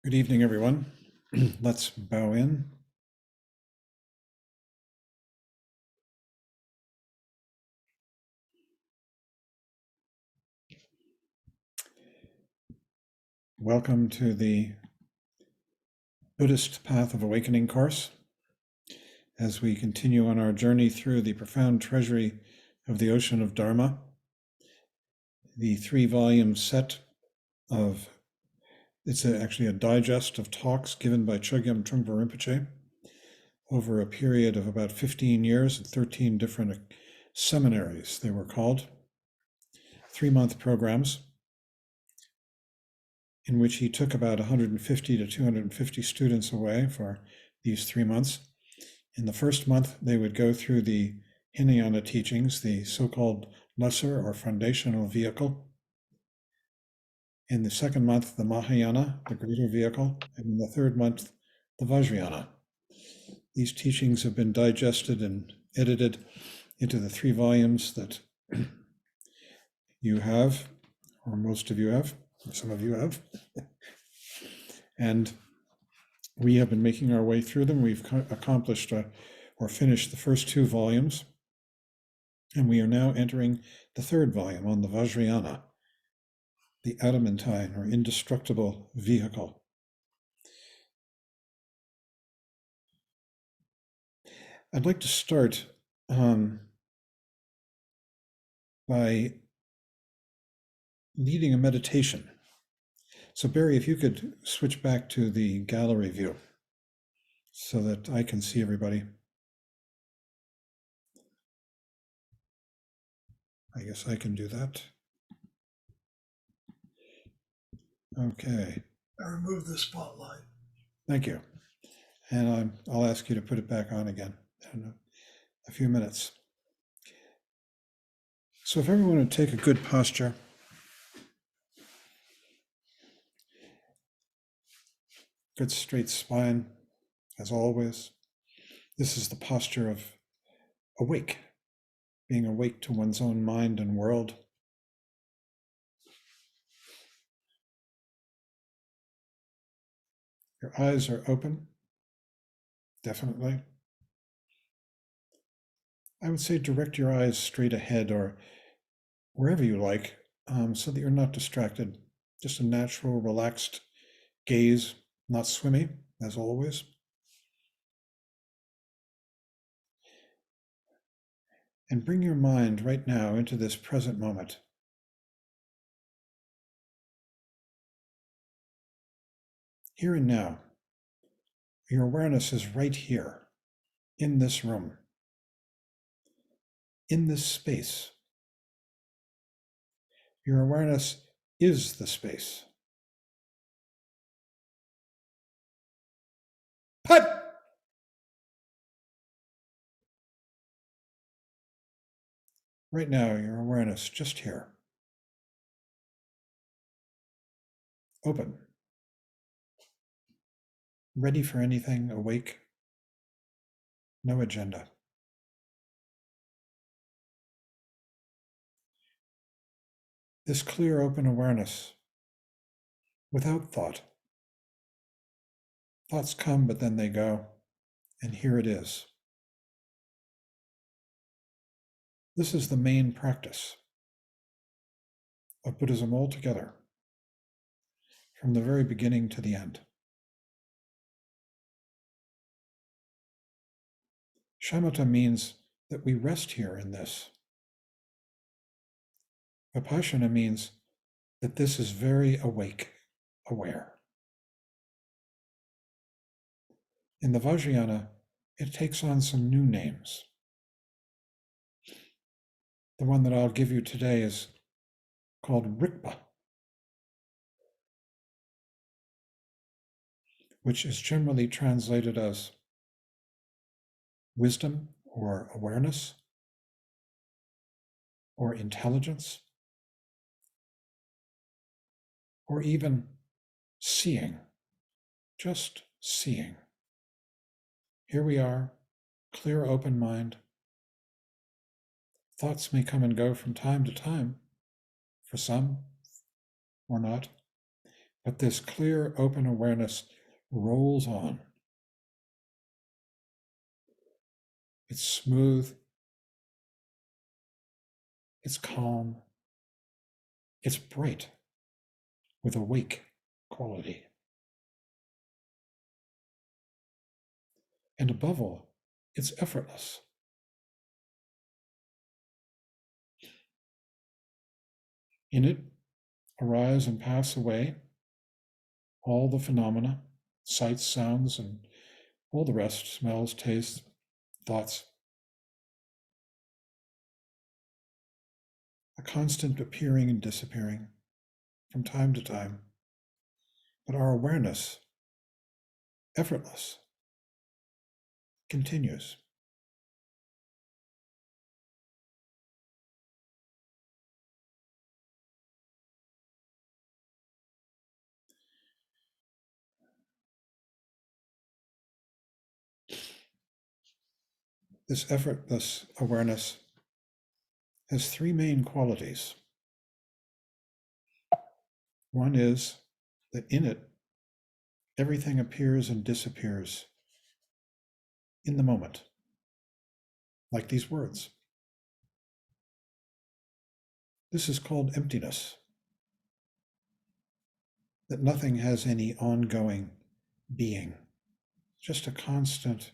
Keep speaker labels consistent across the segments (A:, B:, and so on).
A: Good evening, everyone. Let's bow in. Welcome to the Buddhist Path of Awakening course as we continue on our journey through the profound treasury of the ocean of Dharma, the 3-volume set of, actually a digest of talks given by Chogyam Trungpa Rinpoche over a period of about 15 years at 13 different seminaries, they were called, 3-month programs, in which he took about 150 to 250 students away for these 3 months. In the first month, they would go through the Hinayana teachings, the so-called lesser or foundational vehicle. In the second month, the Mahayana, the greater vehicle, and in the third month, the Vajrayana. These teachings have been digested and edited into the 3 volumes that you have, or most of you have, or some of you have. And we have been making our way through them. We've accomplished or finished the first 2 volumes, and we are now entering the 3rd volume on the Vajrayana, the adamantine or indestructible vehicle. I'd like to start by leading a meditation. So Barry, if you could switch back to the gallery view so that I can see everybody. I guess I can do that. Okay.
B: I removed the spotlight.
A: Thank you. And I'll ask you to put it back on again in a few minutes. So if everyone would take a good posture. Good straight spine, as always. This is the posture of awake, being awake to one's own mind and world. Your eyes are open, definitely. I would say direct your eyes straight ahead or wherever you like, so that you're not distracted. Just a natural, relaxed gaze, not swimmy, as always. And bring your mind right now into this present moment. Here and now. Your awareness is right here, in this room, in this space. Your awareness is the space. Put! Right now, your awareness just here. Open. Ready for anything, awake. No agenda. This clear, open awareness, without thought. Thoughts come, but then they go, and here it is. This is the main practice of Buddhism altogether, from the very beginning to the end. Shamatha means that we rest here in this. Vipassana means that this is very awake, aware. In the Vajrayana, it takes on some new names. The one that I'll give you today is called Rikpa, which is generally translated as wisdom or awareness or intelligence or even seeing, just seeing. Here we are, clear, open mind. Thoughts may come and go from time to time, for some or not, But this clear, open awareness rolls on. It's smooth. It's calm. It's bright with awake quality. And above all, it's effortless. In it arise and pass away all the phenomena, sights, sounds, and all the rest, smells, tastes, thoughts. A constant appearing and disappearing from time to time. But our awareness, effortless, continues. This effortless awareness has three main qualities. One is that in it, everything appears and disappears in the moment, like these words. This is called emptiness, that nothing has any ongoing being, just a constant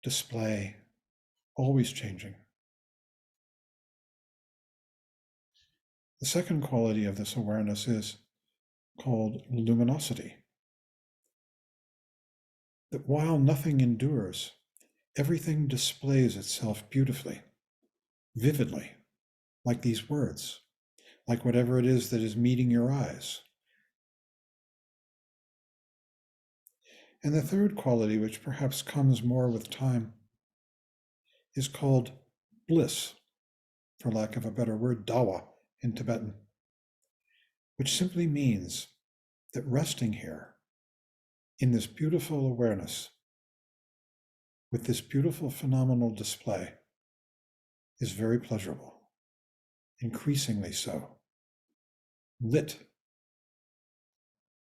A: display, always changing. The second quality of this awareness is called luminosity. That while nothing endures, everything displays itself beautifully, vividly, like these words, like whatever it is that is meeting your eyes. And the third quality, which perhaps comes more with time, is called bliss, for lack of a better word, dawa in Tibetan, which simply means that resting here in this beautiful awareness with this beautiful phenomenal display is very pleasurable, increasingly so, lit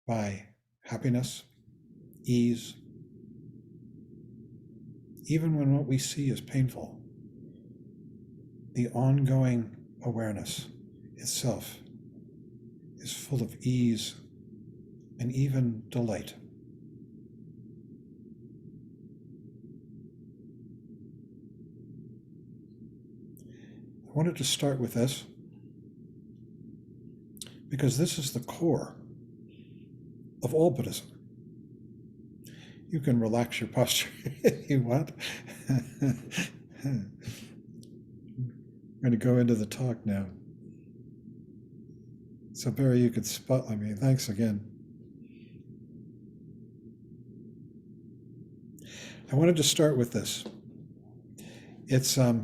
A: by happiness, ease, even when what we see is painful. The ongoing awareness itself is full of ease and even delight. I wanted to start with this because this is the core of all Buddhism. You can relax your posture if you want. I'm going to go into the talk now. So Barry, you could spotlight me. Thanks again. I wanted to start with this. It's not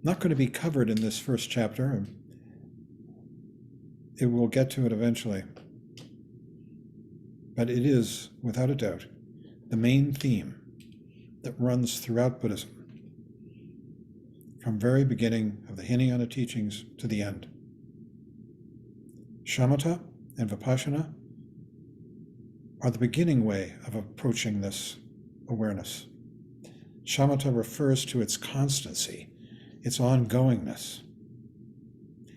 A: going to be covered in this first chapter. It will get to it eventually. But it is, without a doubt, the main theme that runs throughout Buddhism, from very beginning of the Hinayana teachings to the end. Shamatha and Vipassana are the beginning way of approaching this awareness. Shamatha refers to its constancy, its ongoingness,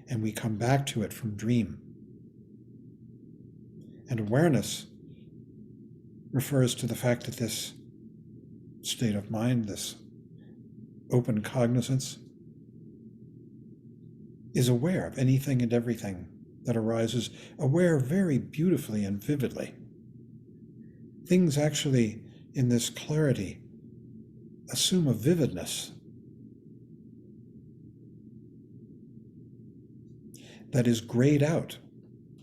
A: and we come back to it from dream. And awareness refers to the fact that this state of mind, this open cognizance, is aware of anything and everything that arises, aware very beautifully and vividly. Things actually, in this clarity, assume a vividness that is grayed out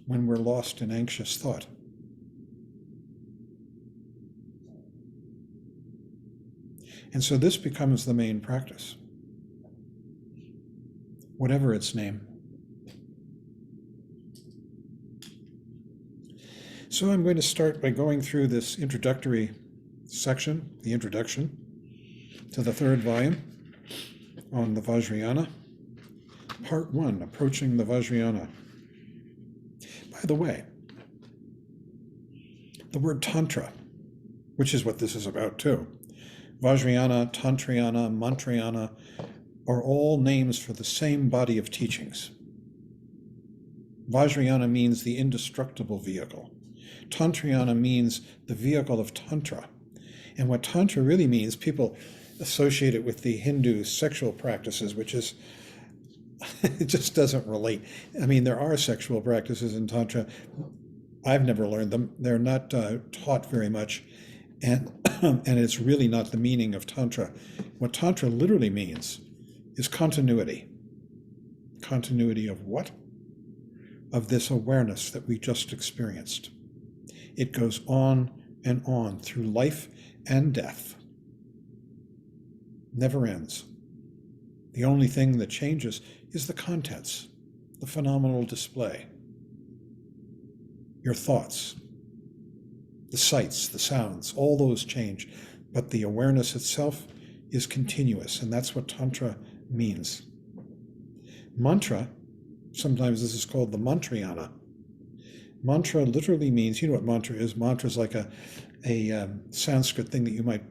A: when we're lost in anxious thought. And so this becomes the main practice, whatever its name. So I'm going to start by going through this introductory section, the introduction to the third volume on the Vajrayana. Part 1, Approaching the Vajrayana. By the way, the word Tantra, which is what this is about too, Vajrayana, Tantrayana, Mantrayana, are all names for the same body of teachings. Vajrayana means the indestructible vehicle. Tantrayana means the vehicle of Tantra. And what Tantra really means, people associate it with the Hindu sexual practices, which is, it just doesn't relate. I mean, there are sexual practices in Tantra. I've never learned them. They're not taught very much. And, and it's really not the meaning of Tantra. What Tantra literally means is continuity. Continuity of what? Of this awareness that we just experienced. It goes on and on through life and death. Never ends. The only thing that changes is the contents, the phenomenal display. Your thoughts, the sights, the sounds, all those change, but the awareness itself is continuous, and that's what Tantra means. Mantra, sometimes this is called the Mantrayana. Mantra literally means, you know what mantra is? Mantra is like a Sanskrit thing that you might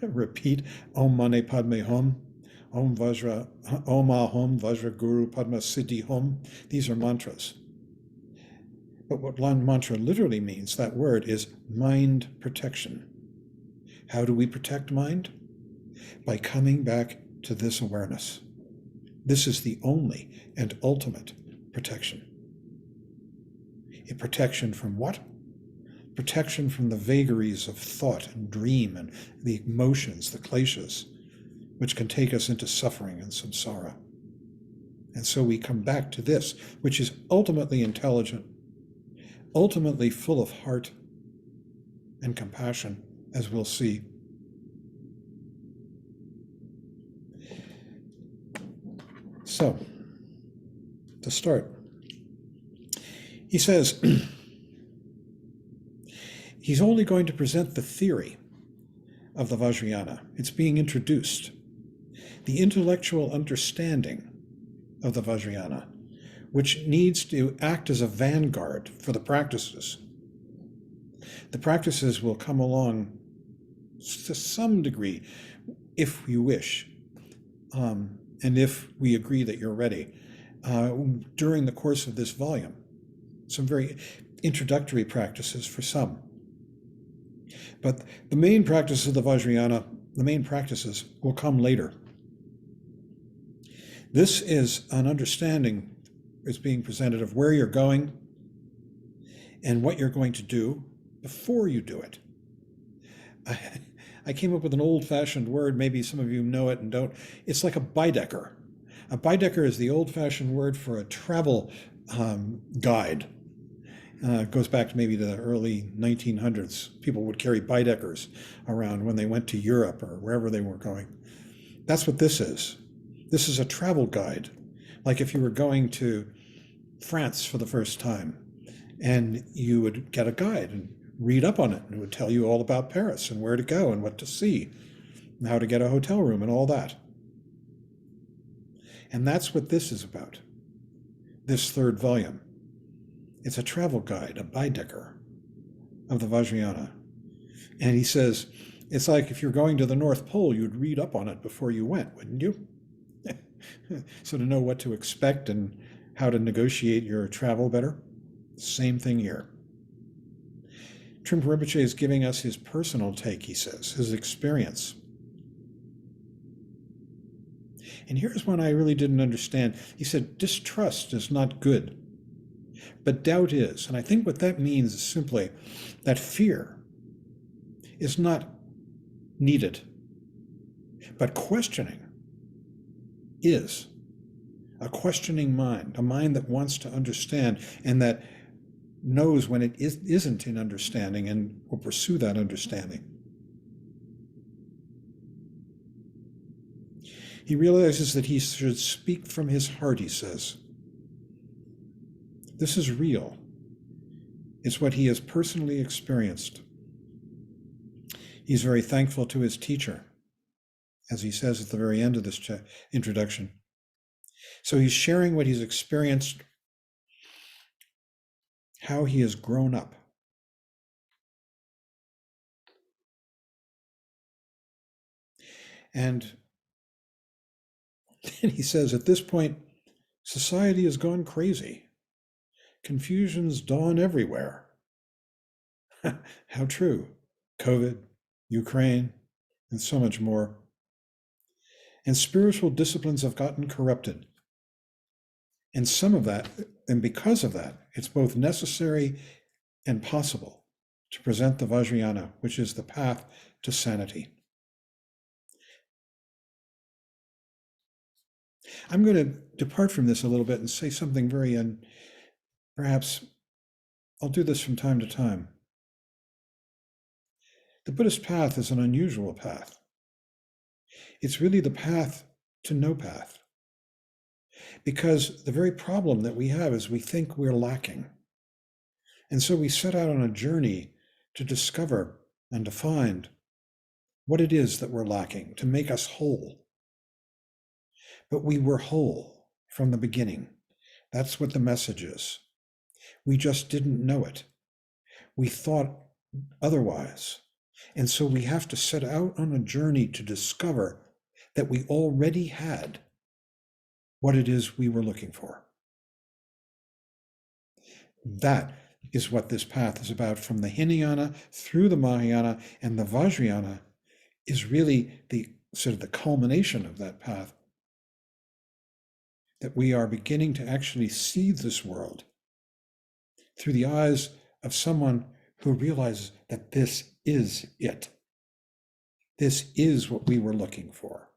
A: repeat. Om Mane Padme Hum, Om Vajra, Om Ahom, Vajra Guru Padma Siddhi Hum. These are mantras. But what mantra literally means, that word, is mind protection. How do we protect mind? By coming back to this awareness. This is the only and ultimate protection. A protection from what? Protection from the vagaries of thought and dream and the emotions, the kleshas, which can take us into suffering and samsara. And so we come back to this, which is ultimately intelligent, ultimately full of heart and compassion, as we'll see. So, to start, he says he's only going to present the theory of the Vajrayana. It's being introduced. The intellectual understanding of the Vajrayana, which needs to act as a vanguard for the practices. The practices will come along to some degree, if you wish, and if we agree that you're ready, during the course of this volume. Some very introductory practices for some. But the main practices of the Vajrayana, the main practices, will come later. This is an understanding is being presented of where you're going and what you're going to do before you do it. I came up with an old-fashioned word, maybe some of you know it and don't. It's like a Baedeker. A Baedeker is the old-fashioned word for a travel guide. It goes back to maybe the early 1900s. People would carry Baedekers around when they went to Europe or wherever they were going. That's what this is. This is a travel guide. Like if you were going to France for the first time and you would get a guide and read up on it, and it would tell you all about Paris and where to go and what to see and how to get a hotel room and all that. And that's what this is about, this third volume. It's a travel guide, a Baedeker of the Vajrayana. And he says, it's like if you're going to the North Pole, you'd read up on it before you went, wouldn't you? So to know what to expect and how to negotiate your travel better. Same thing here. Trungpa Rinpoche is giving us his personal take, he says, his experience. And here's one I really didn't understand. He said, distrust is not good, but doubt is. And I think what that means is simply that fear is not needed, but questioning is. A questioning mind, a mind that wants to understand and that knows when it isn't in understanding and will pursue that understanding. He realizes that he should speak from his heart, he says. This is real. It's what he has personally experienced. He's very thankful to his teacher, as he says at the very end of this introduction. So he's sharing what he's experienced how he has grown up. And then he says, at this point, society has gone crazy. Confusions dawn everywhere. How true. COVID, Ukraine, and so much more. And spiritual disciplines have gotten corrupted. And some of that, and because of that, it's both necessary and possible to present the Vajrayana, which is the path to sanity. I'm going to depart from this a little bit and say something very, and perhaps I'll do this from time to time. The Buddhist path is an unusual path. It's really the path to no path. Because the very problem that we have is we think we're lacking. And so we set out on a journey to discover and to find what it is that we're lacking, to make us whole. But we were whole from the beginning. That's what the message is. We just didn't know it. We thought otherwise. And so we have to set out on a journey to discover that we already had what it is we were looking for. That is what this path is about, from the Hinayana through the Mahayana, and the Vajrayana is really the sort of the culmination of that path. That we are beginning to actually see this world through the eyes of someone who realizes that this is it. This is what we were looking for.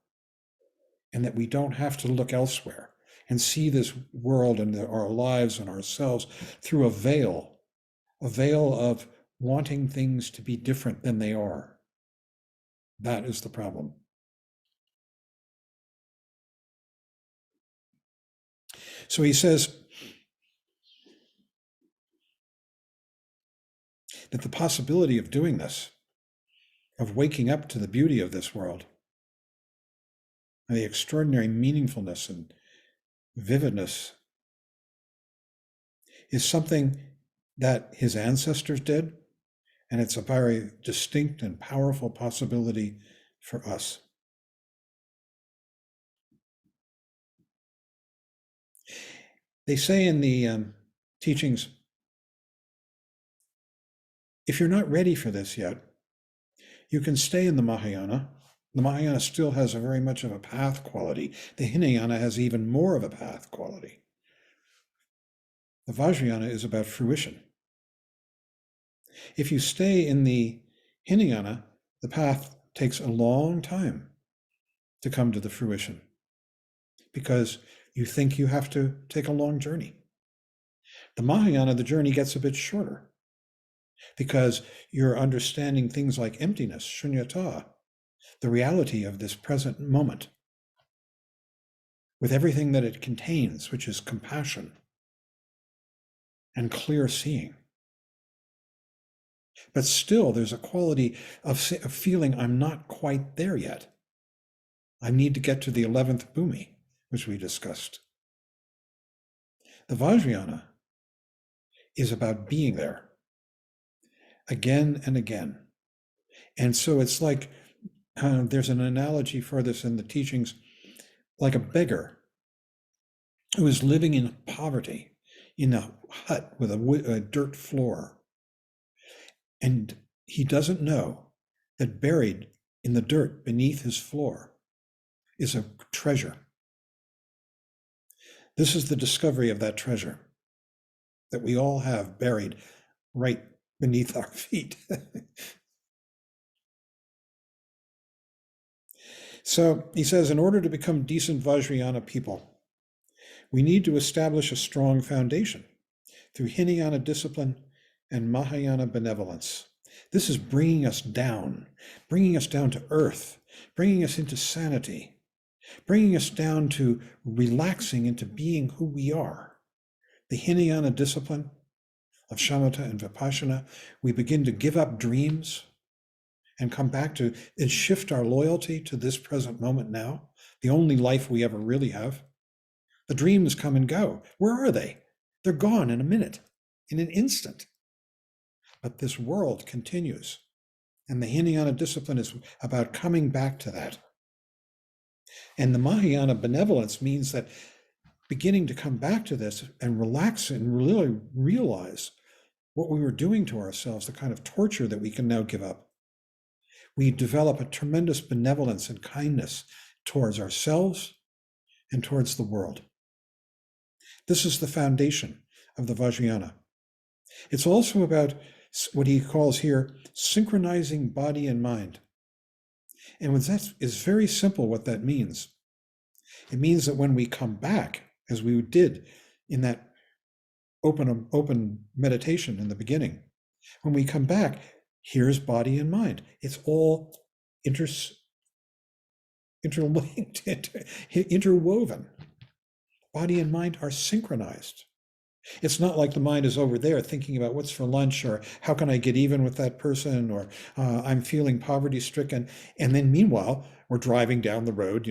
A: And that we don't have to look elsewhere and see this world and our lives and ourselves through a veil of wanting things to be different than they are. That is the problem. So he says that the possibility of doing this, of waking up to the beauty of this world, and the extraordinary meaningfulness and vividness, is something that his ancestors did, and it's a very distinct and powerful possibility for us. They say in the teachings, if you're not ready for this yet, you can stay in the Mahayana. The Mahayana still has a very much of a path quality. The Hinayana has even more of a path quality. The Vajrayana is about fruition. If you stay in the Hinayana, the path takes a long time to come to the fruition because you think you have to take a long journey. The Mahayana, the journey gets a bit shorter because you're understanding things like emptiness, shunyata, the reality of this present moment, with everything that it contains, which is compassion and clear seeing. But still, there's a quality of feeling I'm not quite there yet. I need to get to the 11th bhumi, which we discussed. The Vajrayana is about being there again and again. And so it's like, there's an analogy for this in the teachings, like a beggar who is living in poverty in a hut with a dirt floor. And he doesn't know that buried in the dirt beneath his floor is a treasure. This is the discovery of that treasure that we all have buried right beneath our feet. So he says, in order to become decent Vajrayana people, we need to establish a strong foundation through Hinayana discipline and Mahayana benevolence. This is bringing us down to earth, bringing us into sanity, bringing us down to relaxing into being who we are. The Hinayana discipline of shamatha and vipassana, we begin to give up dreams and come back to and shift our loyalty to this present moment now, the only life we ever really have. The dreams come and go. Where are they? They're gone in a minute. in an instant. But this world continues. And the Hinayana discipline is about coming back to that. And the Mahayana benevolence means that beginning to come back to this and relax and really realize what we were doing to ourselves, the kind of torture that we can now give up. We develop a tremendous benevolence and kindness towards ourselves and towards the world. This is the foundation of the Vajrayana. It's also about what he calls here synchronizing body and mind. And that is very simple what that means. It means that when we come back, as we did in that open meditation in the beginning, when we come back, here's body and mind. It's all interlinked, interwoven. Body and mind are synchronized. It's not like the mind is over there thinking about what's for lunch, or how can I get even with that person, or I'm feeling poverty stricken. And then meanwhile, we're driving down the road,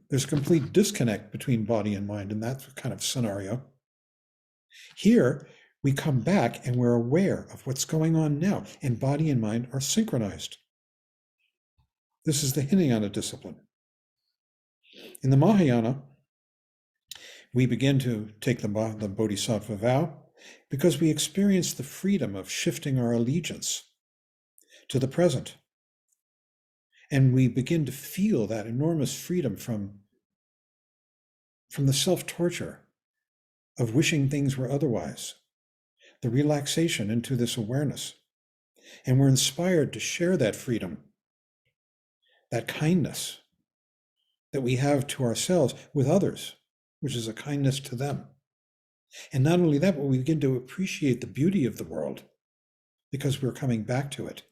A: there's a complete disconnect between body and mind in that kind of scenario. Here, we come back and we're aware of what's going on now, and body and mind are synchronized. This is the Hinayana discipline. In the Mahayana, we begin to take the Bodhisattva vow because we experience the freedom of shifting our allegiance to the present. And we begin to feel that enormous freedom from the self-torture of wishing things were otherwise, the relaxation into this awareness. And we're inspired to share that freedom, that kindness that we have to ourselves with others, which is a kindness to them. And not only that, but we begin to appreciate the beauty of the world because we're coming back to it.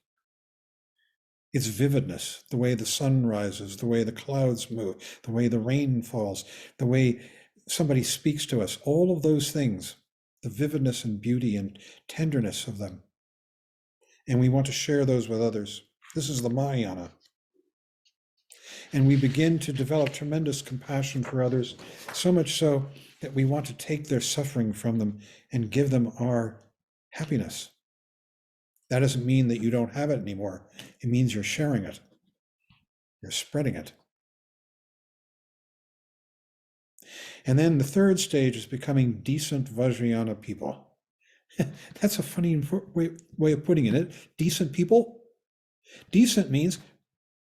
A: Its vividness, the way the sun rises, the way the clouds move, the way the rain falls, the way somebody speaks to us, all of those things, the vividness and beauty and tenderness of them. And we want to share those with others. This is the Mahayana. And we begin to develop tremendous compassion for others, so much so that we want to take their suffering from them and give them our happiness. That doesn't mean that you don't have it anymore. It means you're sharing it. You're spreading it. And then the third stage is becoming decent Vajrayana people. That's a funny way of putting it. Decent people? Decent means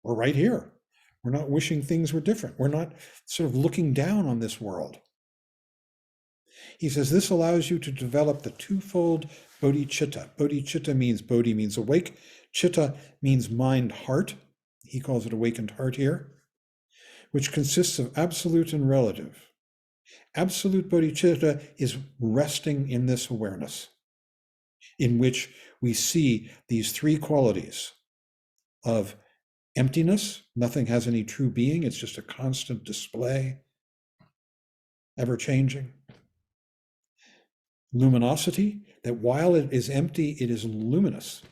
A: we're right here. We're not wishing things were different. We're not sort of looking down on this world. He says this allows you to develop the twofold bodhicitta. Bodhicitta means, bodhi means awake. Chitta means mind, heart. He calls it awakened heart here, which consists of absolute and relative. Absolute bodhicitta is resting in this awareness, in which we see these three qualities of emptiness, nothing has any true being, it's just a constant display, ever changing. Luminosity, that while it is empty, it is luminous.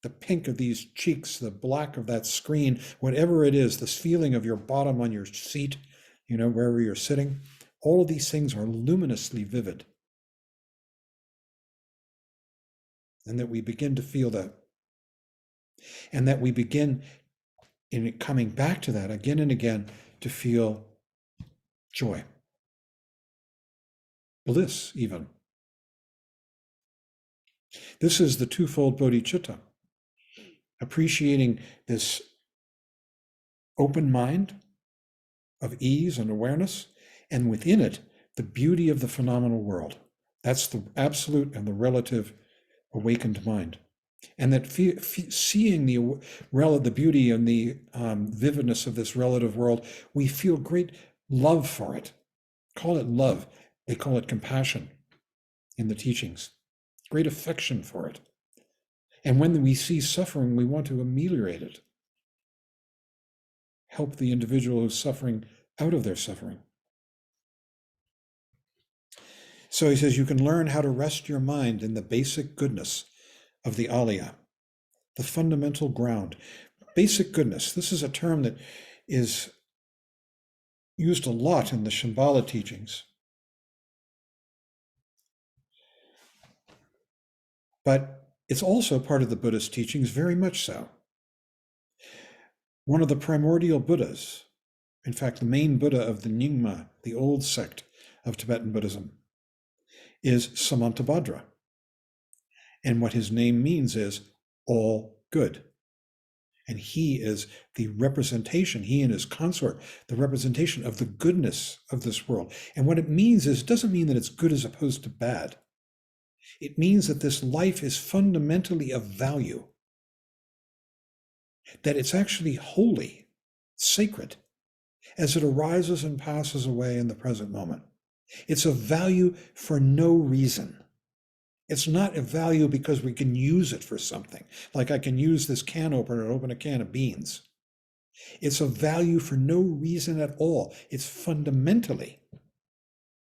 A: The pink of these cheeks, the black of that screen, whatever it is, this feeling of your bottom on your seat, wherever you're sitting, all of these things are luminously vivid. And that we begin to feel that. And that we begin, in coming back to that again and again, to feel joy, bliss even. This is the twofold bodhicitta, appreciating this open mind of ease and awareness, and within it, the beauty of the phenomenal world. That's the absolute and the relative awakened mind. And that seeing the beauty and the vividness of this relative world, we feel great love for it. Call it love. They call it compassion in the teachings. Great affection for it. And when we see suffering, we want to ameliorate it. Help the individual who's suffering out of their suffering. So he says, you can learn how to rest your mind in the basic goodness of the Alaya, the fundamental ground. Basic goodness, this is a term that is used a lot in the Shambhala teachings. but it's also part of the Buddhist teachings, very much so. One of the primordial Buddhas, in fact, the main Buddha of the Nyingma, the old sect of Tibetan Buddhism, is Samantabhadra. And what his name means is all good. And he is the representation, he and his consort, the representation of the goodness of this world. And what it means is, it doesn't mean that it's good as opposed to bad. It means that this life is fundamentally of value, that it's actually holy, sacred, as it arises and passes away in the present moment. It's of value for no reason. It's not of value because we can use it for something, like I can use this can opener to open a can of beans. It's of value for no reason at all. It's fundamentally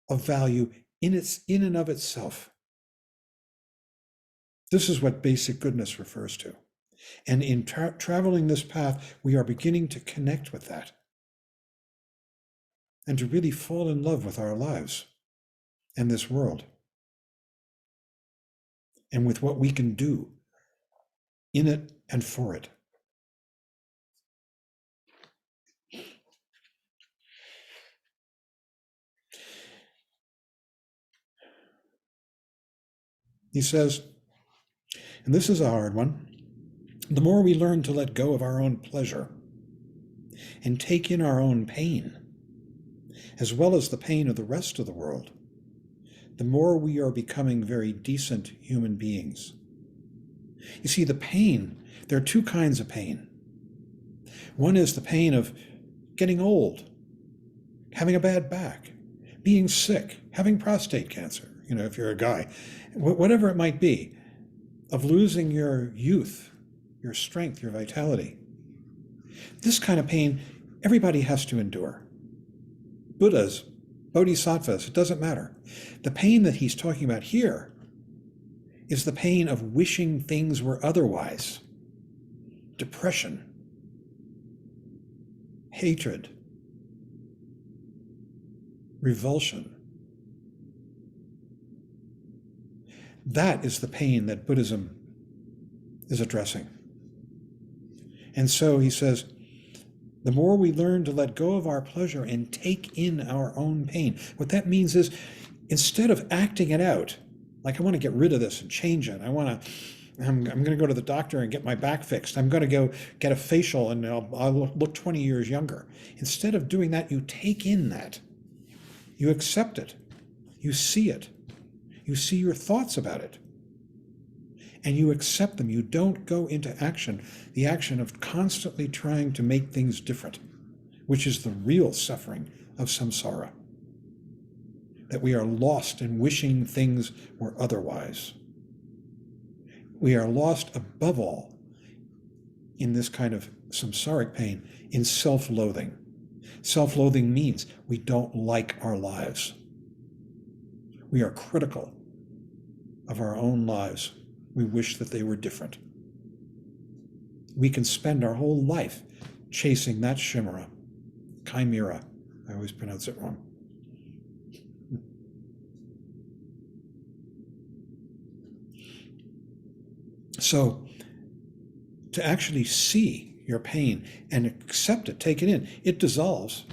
A: of value in and of itself. This is what basic goodness refers to. And in traveling this path, we are beginning to connect with that and to really fall in love with our lives and this world and with what we can do in it and for it. He says, and this is a hard one, the more we learn to let go of our own pleasure and take in our own pain, as well as the pain of the rest of the world, the more we are becoming very decent human beings. You see, the pain, there are two kinds of pain. One is the pain of getting old, having a bad back, being sick, having prostate cancer, if you're a guy, whatever it might be, of losing your youth, your strength, your vitality. This kind of pain, everybody has to endure. Buddhas, bodhisattvas, it doesn't matter. The pain that he's talking about here is the pain of wishing things were otherwise. Depression, hatred, revulsion. That is the pain that Buddhism is addressing. And so he says, the more we learn to let go of our pleasure and take in our own pain, what that means is, instead of acting it out, like I want to get rid of this and change it, I'm going to go to the doctor and get my back fixed, I'm going to go get a facial and I'll look 20 years younger. Instead of doing that, you take in that. You accept it. You see it. You see your thoughts about it. And you accept them. You don't go into action, the action of constantly trying to make things different, which is the real suffering of samsara. That we are lost in wishing things were otherwise. We are lost above all in this kind of samsaric pain in self-loathing. Self-loathing means we don't like our lives. We are critical of our own lives. We wish that they were different. We can spend our whole life chasing that chimera. I always pronounce it wrong. So, to actually see your pain and accept it, take it in, it dissolves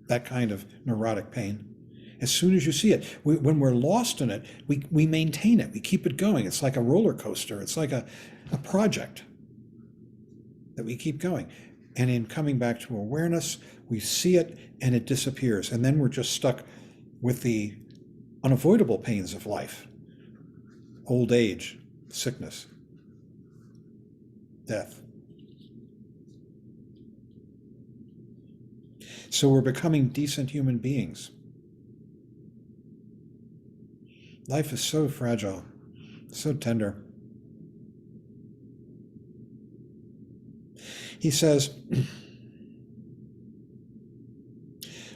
A: that kind of neurotic pain. As soon as you see it, when we're lost in it, we maintain it, we keep it going. It's like a roller coaster, it's like a project that we keep going. And in coming back to awareness, we see it and it disappears. And then we're just stuck with the unavoidable pains of life: old age, sickness, death. So we're becoming decent human beings. Life is so fragile, so tender. He says,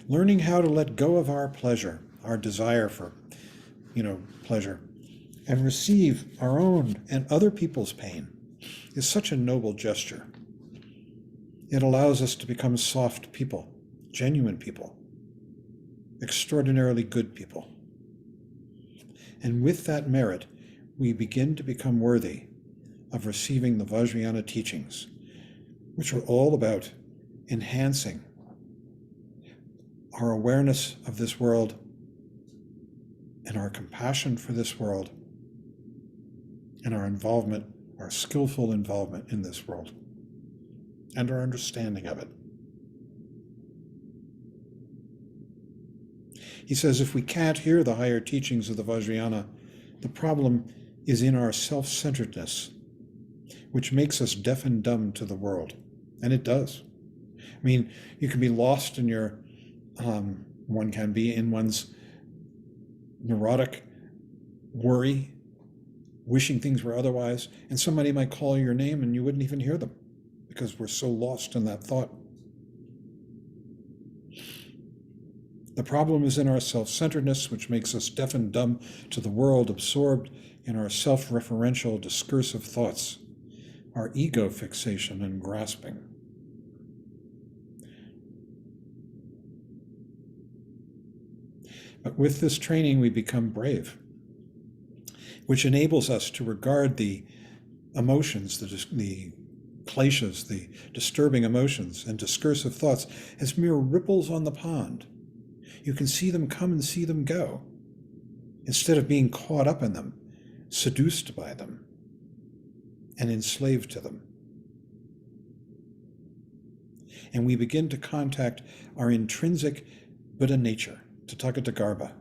A: learning how to let go of our pleasure, our desire for, pleasure, and receive our own and other people's pain is such a noble gesture. It allows us to become soft people, genuine people, extraordinarily good people. And with that merit, we begin to become worthy of receiving the Vajrayana teachings, which are all about enhancing our awareness of this world and our compassion for this world and our involvement, our skillful involvement in this world and our understanding of it. He says if we can't hear the higher teachings of the Vajrayana, the problem is in our self-centeredness, which makes us deaf and dumb to the world. And it does. I mean, you can be lost in your, one can be in one's neurotic worry, wishing things were otherwise, and somebody might call your name and you wouldn't even hear them because we're so lost in that thought. The problem is in our self-centeredness, which makes us deaf and dumb to the world, absorbed in our self-referential discursive thoughts, our ego fixation and grasping. But with this training, we become brave, which enables us to regard the emotions, the kleshas, the disturbing emotions and discursive thoughts as mere ripples on the pond. You can see them come and see them go, instead of being caught up in them, seduced by them, and enslaved to them. And we begin to contact our intrinsic Buddha nature, Tathagata,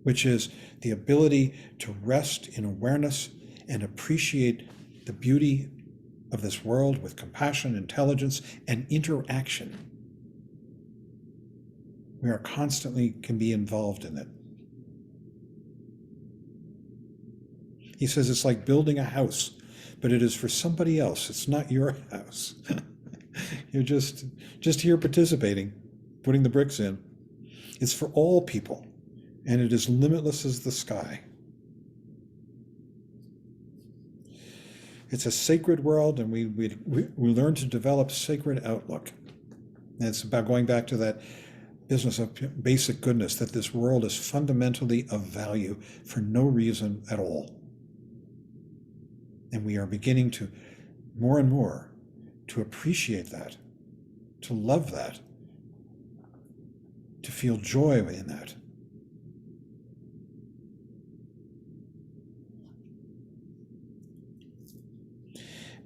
A: which is the ability to rest in awareness and appreciate the beauty of this world with compassion, intelligence, and interaction. We are constantly can be involved in it. He says it's like building a house, but it is for somebody else. It's not your house. You're just here participating, putting the bricks in. It's for all people, and it is limitless as the sky. It's a sacred world, and we learn to develop sacred outlook. And it's about going back to that business of basic goodness, that this world is fundamentally of value for no reason at all. And we are beginning to, more and more, to appreciate that, to love that, to feel joy in that.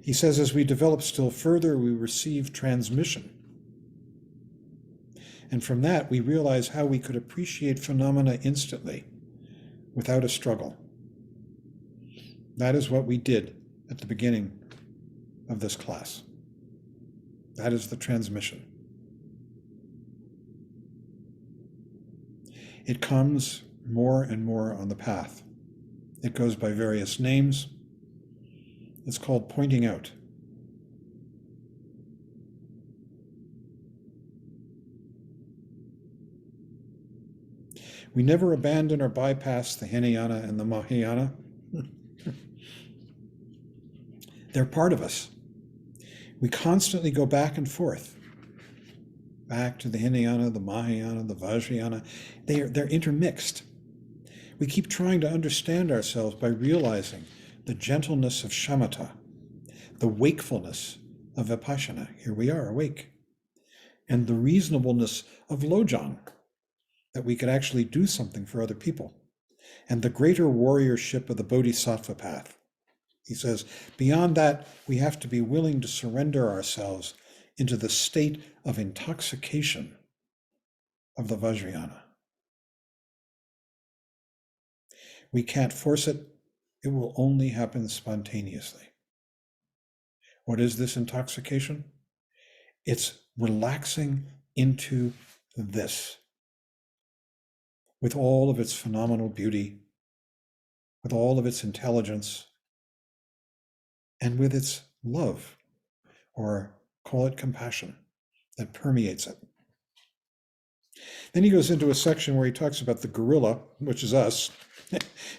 A: He says, as we develop still further, we receive transmission. And from that, we realize how we could appreciate phenomena instantly, without a struggle. That is what we did at the beginning of this class. That is the transmission. It comes more and more on the path. It goes by various names. It's called pointing out. We never abandon or bypass the Hinayana and the Mahayana. They're part of us. We constantly go back and forth, back to the Hinayana, the Mahayana, the Vajrayana. They're intermixed. We keep trying to understand ourselves by realizing the gentleness of shamatha, the wakefulness of vipassana. Here we are, awake. And the reasonableness of lojong, that we could actually do something for other people, and the greater warriorship of the bodhisattva path. He says, beyond that, we have to be willing to surrender ourselves into the state of intoxication of the Vajrayana. We can't force it. It will only happen spontaneously. What is this intoxication? It's relaxing into this, with all of its phenomenal beauty, with all of its intelligence, and with its love, or call it compassion, that permeates it. Then he goes into a section where he talks about the gorilla, which is us,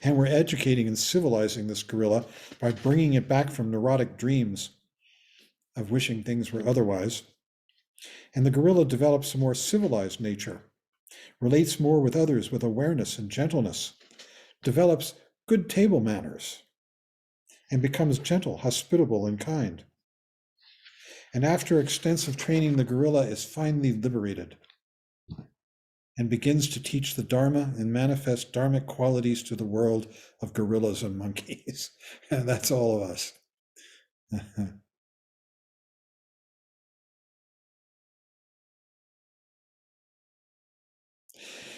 A: and we're educating and civilizing this gorilla by bringing it back from neurotic dreams of wishing things were otherwise. And the gorilla develops a more civilized nature, relates more with others with awareness and gentleness, develops good table manners, and becomes gentle, hospitable, and kind. And after extensive training, the gorilla is finally liberated and begins to teach the Dharma and manifest Dharmic qualities to the world of gorillas and monkeys. And that's all of us.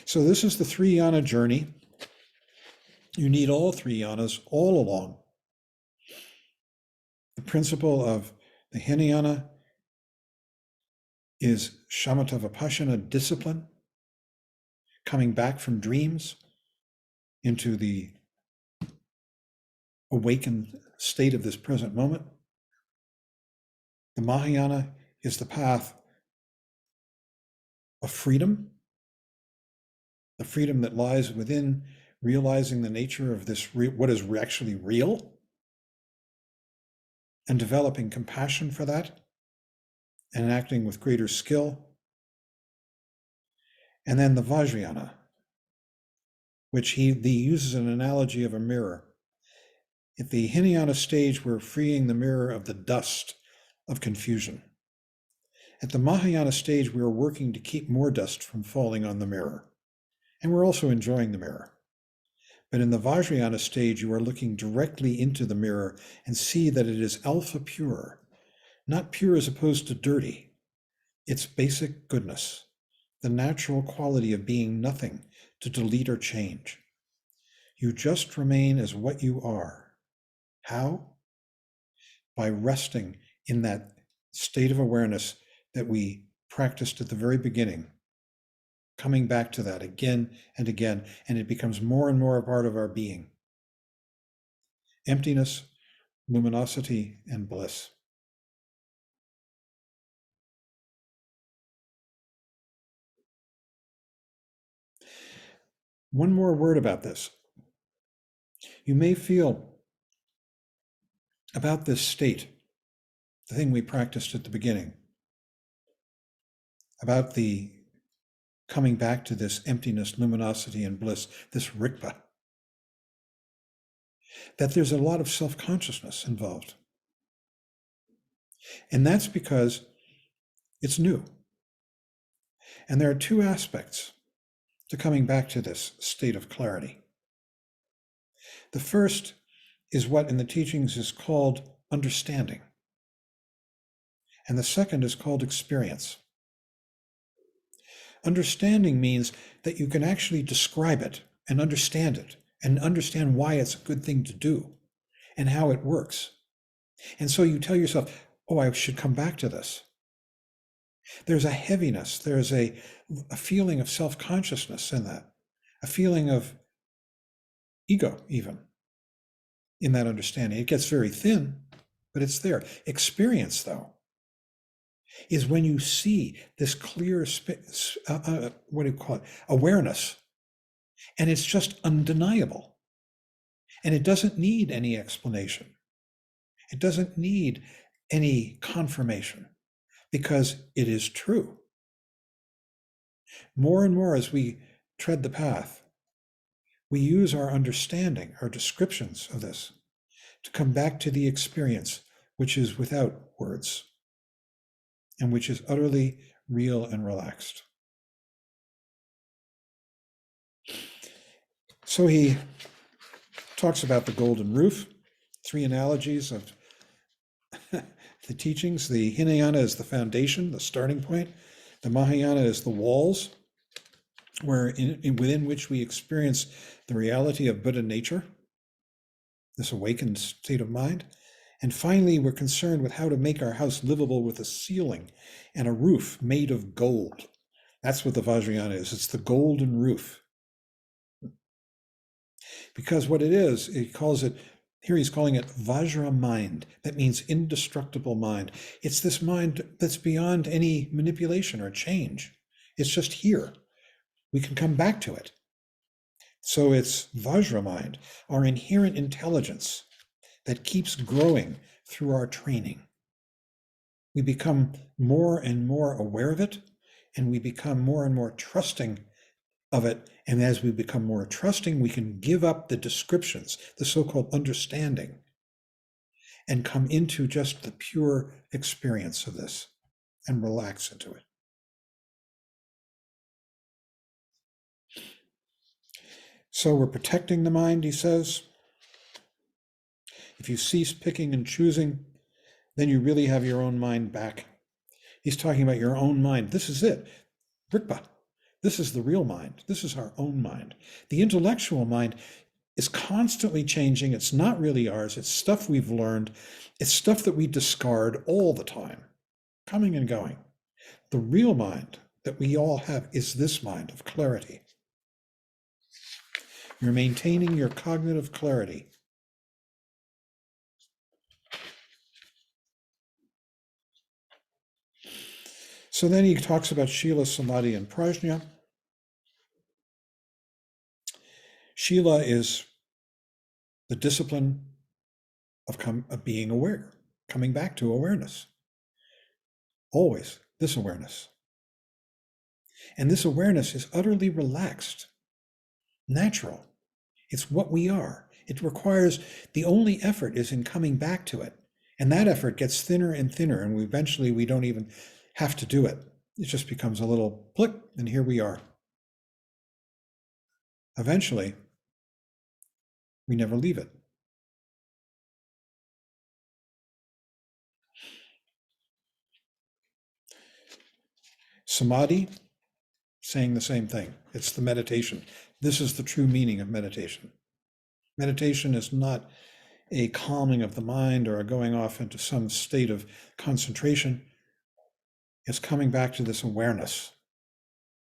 A: So this is the three yana journey. You need all three yanas all along. The principle of the Hinayana is shamatha vipassana discipline, coming back from dreams into the awakened state of this present moment. The Mahayana is the path of freedom, the freedom that lies within realizing the nature of this, what is actually real, and developing compassion for that, and acting with greater skill. And then the Vajrayana, which he uses an analogy of a mirror. At the Hinayana stage, we're freeing the mirror of the dust of confusion. At the Mahayana stage, we're working to keep more dust from falling on the mirror. And we're also enjoying the mirror. But in the Vajrayana stage, you are looking directly into the mirror and see that it is alpha pure, not pure as opposed to dirty. It's basic goodness, the natural quality of being nothing to delete or change. You just remain as what you are. How? By resting in that state of awareness that we practiced at the very beginning, coming back to that again and again, and it becomes more and more a part of our being. Emptiness, luminosity, and bliss. One more word about this. You may feel about this state, the thing we practiced at the beginning, about the coming back to this emptiness, luminosity, and bliss, this rikpa, that there's a lot of self-consciousness involved. And that's because it's new. And there are two aspects to coming back to this state of clarity. The first is what in the teachings is called understanding. And the second is called experience. Understanding means that you can actually describe it and understand why it's a good thing to do and how it works. And so you tell yourself, oh, I should come back to this. There's a heaviness, there's a feeling of self-consciousness in that, a feeling of ego even in that understanding. It gets very thin, but it's there. Experience, though, is when you see this clear, awareness, and it's just undeniable. And it doesn't need any explanation. It doesn't need any confirmation because it is true. More and more as we tread the path, we use our understanding, our descriptions of this, to come back to the experience, which is without words and which is utterly real and relaxed. So he talks about the golden roof, three analogies of the teachings. The Hinayana is the foundation, the starting point. The Mahayana is the walls, within which we experience the reality of Buddha nature, this awakened state of mind. And finally, we're concerned with how to make our house livable with a ceiling and a roof made of gold. That's what the Vajrayana is. It's the golden roof. Because what it is, he's calling it Vajra mind. That means indestructible mind. It's this mind that's beyond any manipulation or change. It's just here. We can come back to it. So it's Vajra mind, our inherent intelligence that keeps growing through our training. We become more and more aware of it, and we become more and more trusting of it. And as we become more trusting, we can give up the descriptions, the so-called understanding, and come into just the pure experience of this and relax into it. So we're protecting the mind, he says. If you cease picking and choosing, then you really have your own mind back. He's talking about your own mind. This is it. Rikpa. This is the real mind. This is our own mind. The intellectual mind is constantly changing. It's not really ours. It's stuff we've learned. It's stuff that we discard all the time, coming and going. The real mind that we all have is this mind of clarity. You're maintaining your cognitive clarity. So then he talks about Shila, Samadhi, and Prajna. Shila is the discipline of being aware, coming back to awareness. Always this awareness. And this awareness is utterly relaxed, natural. It's what we are. It requires, the only effort is in coming back to it. And that effort gets thinner and thinner, and eventually we don't even have to do it. It just becomes a little click, and here we are. Eventually, we never leave it. Samadhi, saying the same thing. It's the meditation. This is the true meaning of meditation. Meditation is not a calming of the mind or a going off into some state of concentration. It's coming back to this awareness,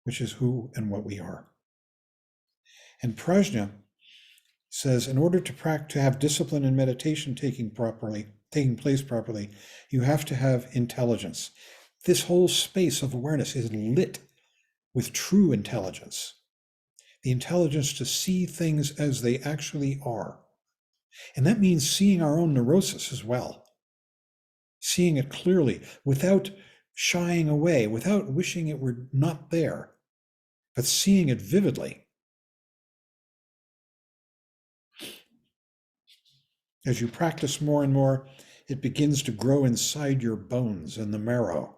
A: which is who and what we are. And Prajna says, in order to have discipline and meditation taking place properly, you have to have intelligence. This whole space of awareness is lit with true intelligence, the intelligence to see things as they actually are. And that means seeing our own neurosis as well, seeing it clearly without shying away, without wishing it were not there, but seeing it vividly. As you practice more and more, it begins to grow inside your bones and the marrow.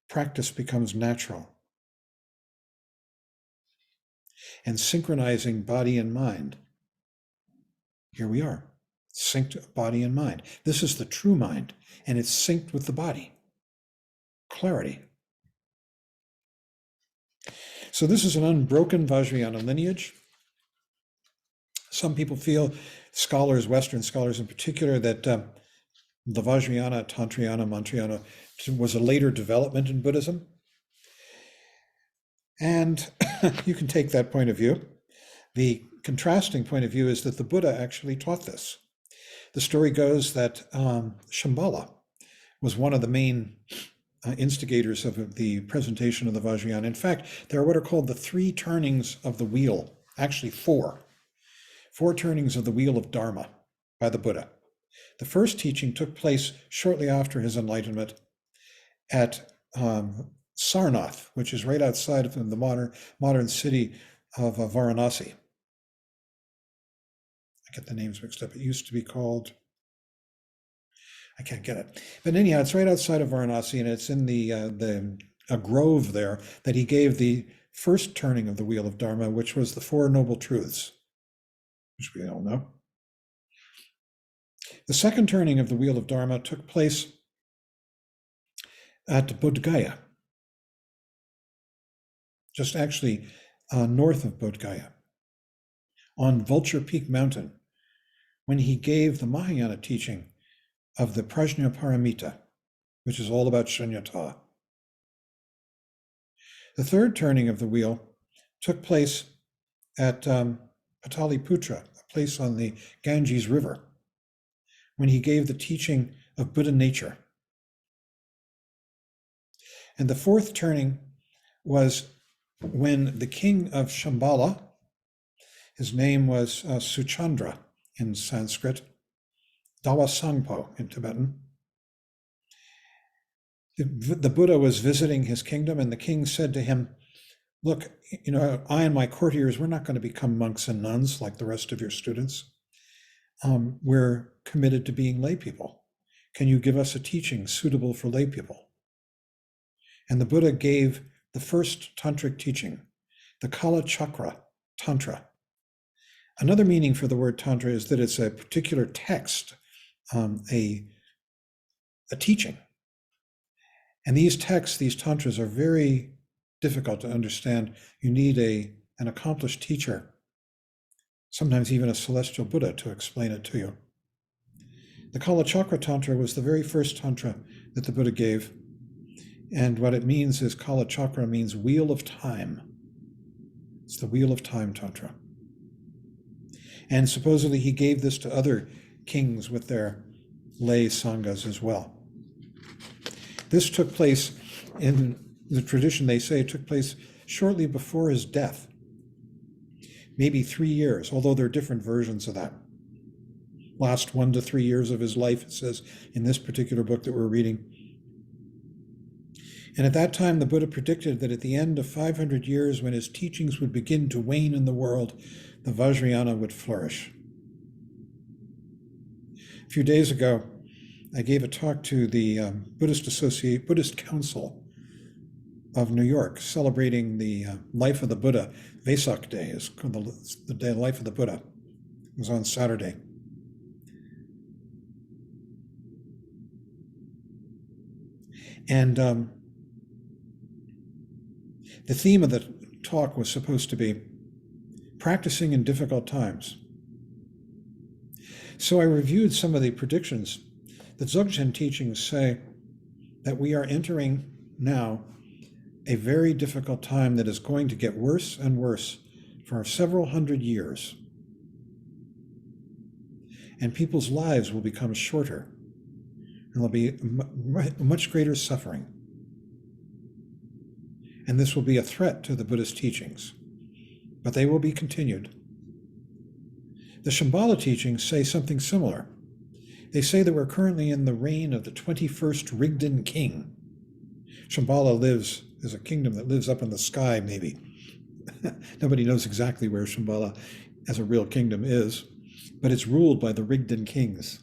A: Practice becomes natural. And synchronizing body and mind. Here we are, synced body and mind. This is the true mind, and it's synced with the body. Clarity. So this is an unbroken Vajrayana lineage. Some people feel, scholars, Western scholars in particular, that the Vajrayana, Tantrayana, Mantrayana was a later development in Buddhism. And you can take that point of view. The contrasting point of view is that the Buddha actually taught this. The story goes that Shambhala was one of the main instigators of the presentation of the Vajrayana. In fact, there are what are called the 3 turnings of the wheel, actually 4 turnings of the wheel of Dharma by the Buddha. The first teaching took place shortly after his enlightenment at Sarnath, which is right outside of the modern city of Varanasi. I get the names mixed up. It used to be called, I can't get it. But anyhow, it's right outside of Varanasi, and it's in a grove there that he gave the first turning of the wheel of Dharma, which was the 4 Noble Truths, which we all know. The second turning of the wheel of Dharma took place at Bodh Gaya, just actually north of Bodh Gaya, on Vulture Peak Mountain, when he gave the Mahayana teaching of the Prajna Paramita, which is all about Shunyata. The third turning of the wheel took place at Pataliputra, a place on the Ganges River, when he gave the teaching of Buddha nature. And the fourth turning was when the king of Shambhala, his name was Suchandra in Sanskrit, Dawa Sangpo in Tibetan. The Buddha was visiting his kingdom, and the king said to him, look, I and my courtiers, we're not going to become monks and nuns like the rest of your students. We're committed to being lay people. Can you give us a teaching suitable for lay people? And the Buddha gave the first tantric teaching, the Kala Chakra Tantra. Another meaning for the word tantra is that it's a particular text, a teaching. And these texts, these tantras, are very difficult to understand. You need an accomplished teacher, sometimes even a celestial Buddha, to explain it to you. The Kala Chakra Tantra was the very first tantra that the Buddha gave. And what it means is Kala Chakra means wheel of time. It's the wheel of time tantra. And supposedly he gave this to other kings with their lay sanghas as well. This took place in the tradition, they say, it took place shortly before his death, maybe 3 years, although there are different versions of that. Last 1 to 3 years of his life, it says in this particular book that we're reading. And at that time, the Buddha predicted that at the end of 500 years, when his teachings would begin to wane in the world, the Vajrayana would flourish. A few days ago, I gave a talk to the Buddhist Council of New York, celebrating the life of the Buddha. Vesak Day is called the day life of the Buddha. It was on Saturday. And the theme of the talk was supposed to be practicing in difficult times. So I reviewed some of the predictions. The Dzogchen teachings say that we are entering now a very difficult time that is going to get worse and worse for several hundred years. And people's lives will become shorter, and there'll be much greater suffering. And this will be a threat to the Buddhist teachings, but they will be continued. The Shambhala teachings say something similar. They say that we're currently in the reign of the 21st Rigden king. Shambhala is a kingdom that lives up in the sky, maybe. Nobody knows exactly where Shambhala as a real kingdom is, but it's ruled by the Rigden kings.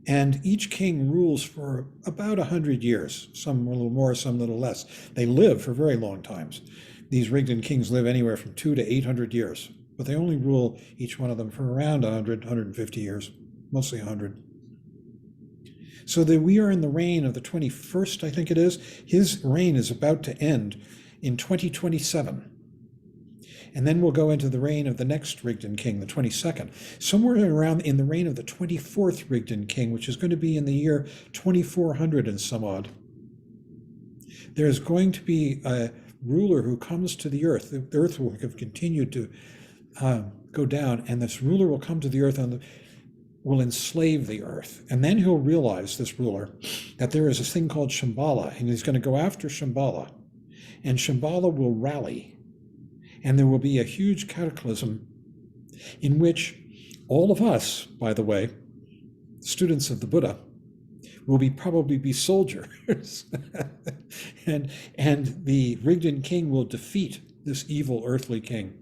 A: And each king rules for about 100 years, some a little more, some a little less. They live for very long times. These Rigden kings live anywhere from 200 to 800 years, but they only rule each one of them for around 100, 150 years, mostly 100. So that we are in the reign of the 21st, I think it is. His reign is about to end in 2027. And then we'll go into the reign of the next Rigden king, the 22nd. Somewhere around in the reign of the 24th Rigden king, which is going to be in the year 2400 and some odd. There's going to be a ruler who comes to the earth. The earth will have continued to go down, and this ruler will come to the earth and will enslave the earth. And then he'll realize, this ruler, that there is a thing called Shambhala, and he's going to go after Shambhala. And Shambhala will rally. And there will be a huge cataclysm in which all of us, by the way, students of the Buddha, will probably be soldiers. and the Rigden king will defeat this evil earthly king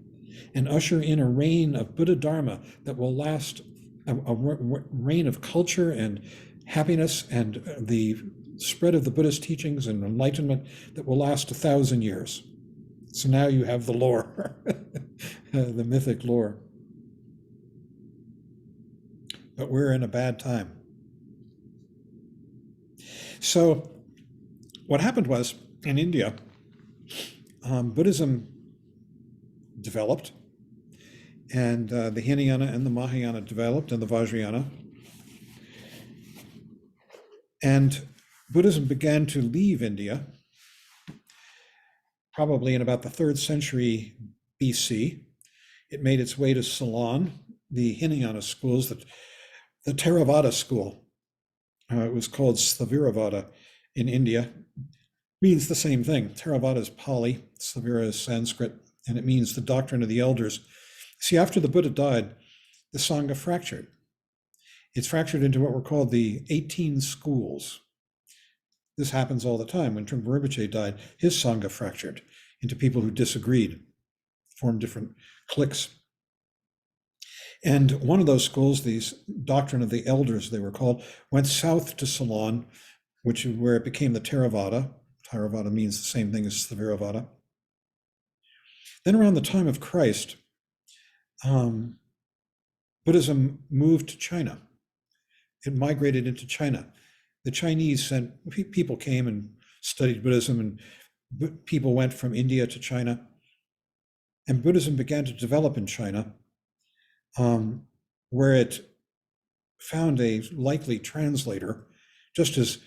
A: and usher in a reign of Buddha Dharma that will last, a reign of culture and happiness and the spread of the Buddhist teachings and enlightenment that will last 1,000 years. So now you have the lore, the mythic lore. But we're in a bad time. So what happened was, in India, Buddhism developed, and the Hinayana and the Mahayana developed, and the Vajrayana. And Buddhism began to leave India probably in about the 3rd century BC. It made its way to Ceylon, the Hinayana schools, the Theravada school. It was called Slaviravada in India. Means the same thing. Theravada is Pali, Slavira is Sanskrit, and it means the doctrine of the elders. See, after the Buddha died, the Sangha fractured. It's fractured into what were called the 18 schools. This happens all the time. When Trungpa Rinpoche died, his Sangha fractured into people who disagreed, formed different cliques. And one of those schools, these Doctrine of the Elders, they were called, went south to Ceylon, where it became the Theravada. Theravada means the same thing as the Theravada. Then around the time of Christ, Buddhism moved to China. It migrated into China. The Chinese people came and studied Buddhism, and people went from India to China. And Buddhism began to develop in China, where it found a likely translator, just as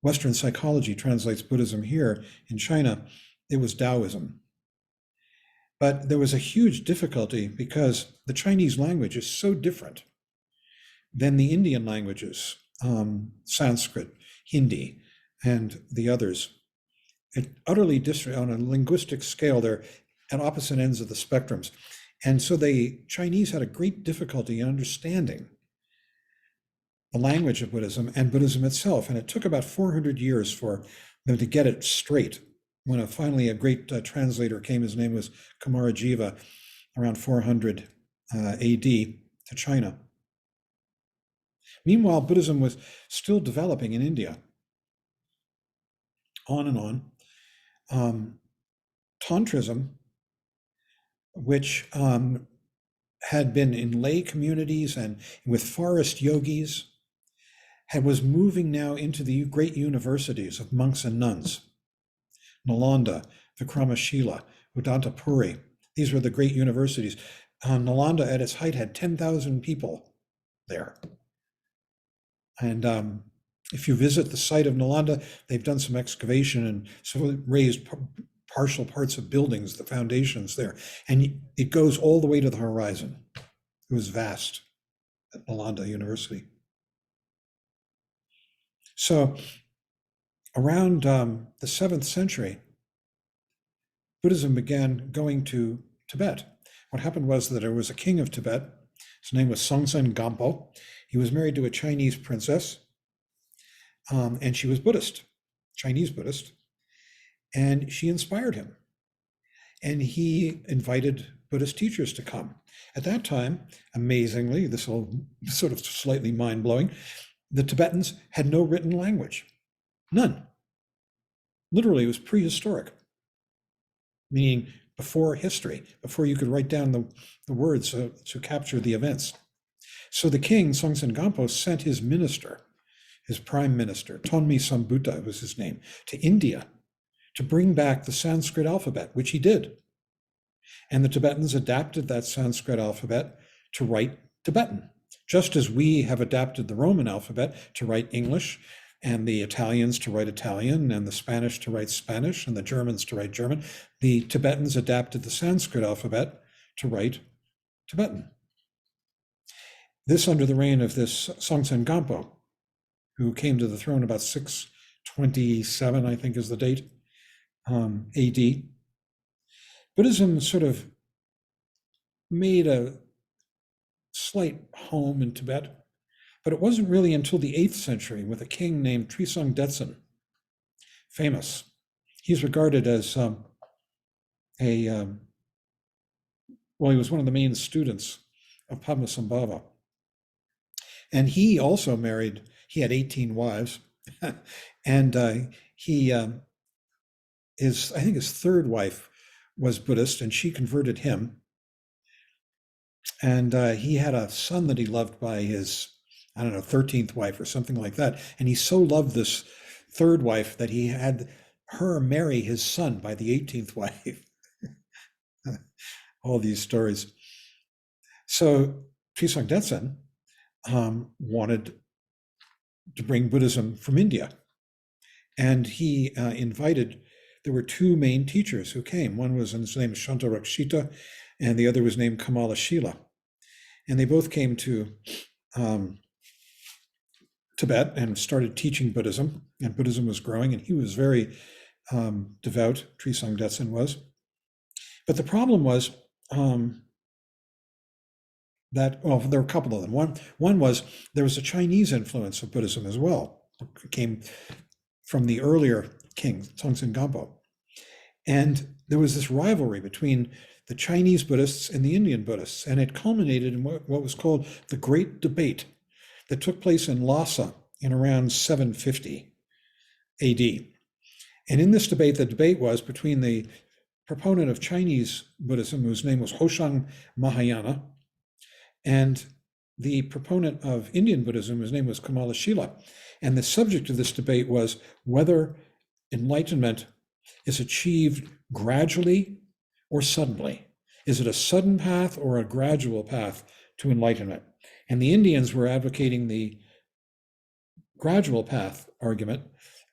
A: Western psychology translates Buddhism here in China. It was Taoism. But there was a huge difficulty because the Chinese language is so different than the Indian languages, Sanskrit, Hindi, and the others. It utterly on a linguistic scale, they're at opposite ends of the spectrums. And so the Chinese had a great difficulty in understanding the language of Buddhism and Buddhism itself. And it took about 400 years for them to get it straight. When finally a great translator came, his name was Kumarajiva, around 400 AD to China. Meanwhile, Buddhism was still developing in India. On and on. Tantrism, which had been in lay communities and with forest yogis, was moving now into the great universities of monks and nuns. Nalanda, Vikramashila, Udantapuri. These were the great universities. Nalanda at its height had 10,000 people there. And if you visit the site of Nalanda, they've done some excavation and so raised partial parts of buildings, the foundations there. And it goes all the way to the horizon. It was vast at Nalanda University. So around the 7th century, Buddhism began going to Tibet. What happened was that there was a king of Tibet. His name was Songtsen Gampo. He was married to a Chinese princess, and she was Buddhist, Chinese Buddhist, and she inspired him. And he invited Buddhist teachers to come. At that time, amazingly, this will sort of slightly mind-blowing, the Tibetans had no written language, none. Literally, it was prehistoric, meaning before history, before you could write down the words to capture the events. So the king, Songtsen Gampo, sent his minister, his prime minister, Tonmi Sambuta was his name, to India to bring back the Sanskrit alphabet, which he did. And the Tibetans adapted that Sanskrit alphabet to write Tibetan, just as we have adapted the Roman alphabet to write English, and the Italians to write Italian, and the Spanish to write Spanish, and the Germans to write German. The Tibetans adapted the Sanskrit alphabet to write Tibetan. This under the reign of this Songtsen Gampo, who came to the throne about 627, I think is the date, AD. Buddhism sort of made a slight home in Tibet, but it wasn't really until the 8th century with a king named Trisong Detsen, famous. He's regarded as well, he was one of the main students of Padmasambhava. And he also married, he had 18 wives, and I think his third wife was Buddhist, and she converted him. And he had a son that he loved by his, 13th wife or something like that. And he so loved this third wife that he had her marry his son by the 18th wife. All these stories. So Trisong Detsen wanted to bring Buddhism from India. And he there were two main teachers who came. One was, his name was Shantarakshita, and the other was named Kamalashila. And they both came to Tibet and started teaching Buddhism, and Buddhism was growing, and he was very devout, Trisong Detsen was. But the problem was that, well, there were a couple of them. One was there was a Chinese influence of Buddhism as well. It came from the earlier king, Tongsin Gampo. And there was this rivalry between the Chinese Buddhists and the Indian Buddhists, and it culminated in what was called the Great Debate that took place in Lhasa in around 750 AD. And in this debate, the debate was between the proponent of Chinese Buddhism, whose name was Hoshang Mahayana, and the proponent of Indian Buddhism, whose name was Kamalashila. And the subject of this debate was whether enlightenment is achieved gradually or suddenly. Is it a sudden path or a gradual path to enlightenment? And the Indians were advocating the gradual path argument,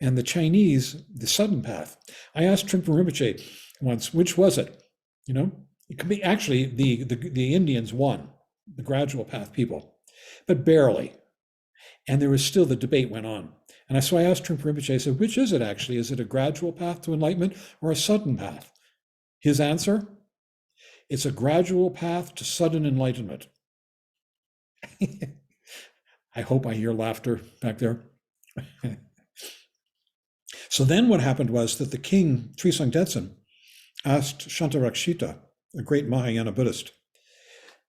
A: and the Chinese, the sudden path. I asked Trungpa Rinpoche once, which was it? You know, it could be actually the Indians won, the gradual path people, but barely. And there was still, the debate went on. And so I asked Trungpa Rinpoche, I said, which is it actually? Is it a gradual path to enlightenment or a sudden path? His answer, it's a gradual path to sudden enlightenment. I hope I hear laughter back there. So then what happened was that the king, Trisang Detsen, asked Shantarakshita, a great Mahayana Buddhist,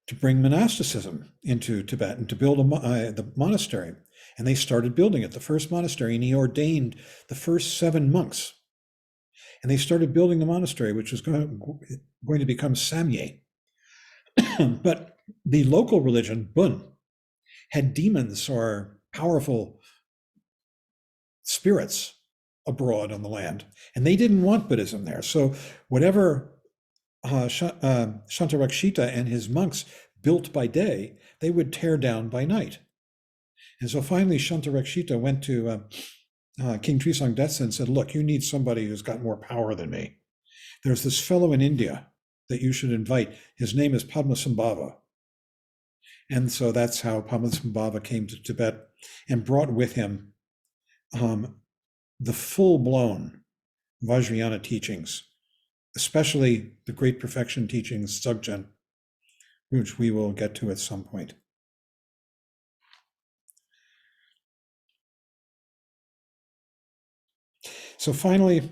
A: to bring monasticism into Tibet and to build the monastery. And they started building it, the first monastery, and he ordained the first 7 monks. And they started building the monastery, which was going to become Samye. But the local religion, Bun, had demons or powerful spirits abroad on the land, and they didn't want Buddhism there. So whatever Shantarakshita and his monks built by day, they would tear down by night. And so finally Shantarakshita went to King Trisang Detsen and said, look, you need somebody who's got more power than me. There's this fellow in India that you should invite. His name is Padmasambhava. And so that's how Padmasambhava came to Tibet and brought with him the full-blown Vajrayana teachings, especially the Great Perfection teachings, Dzogchen, which we will get to at some point. So finally,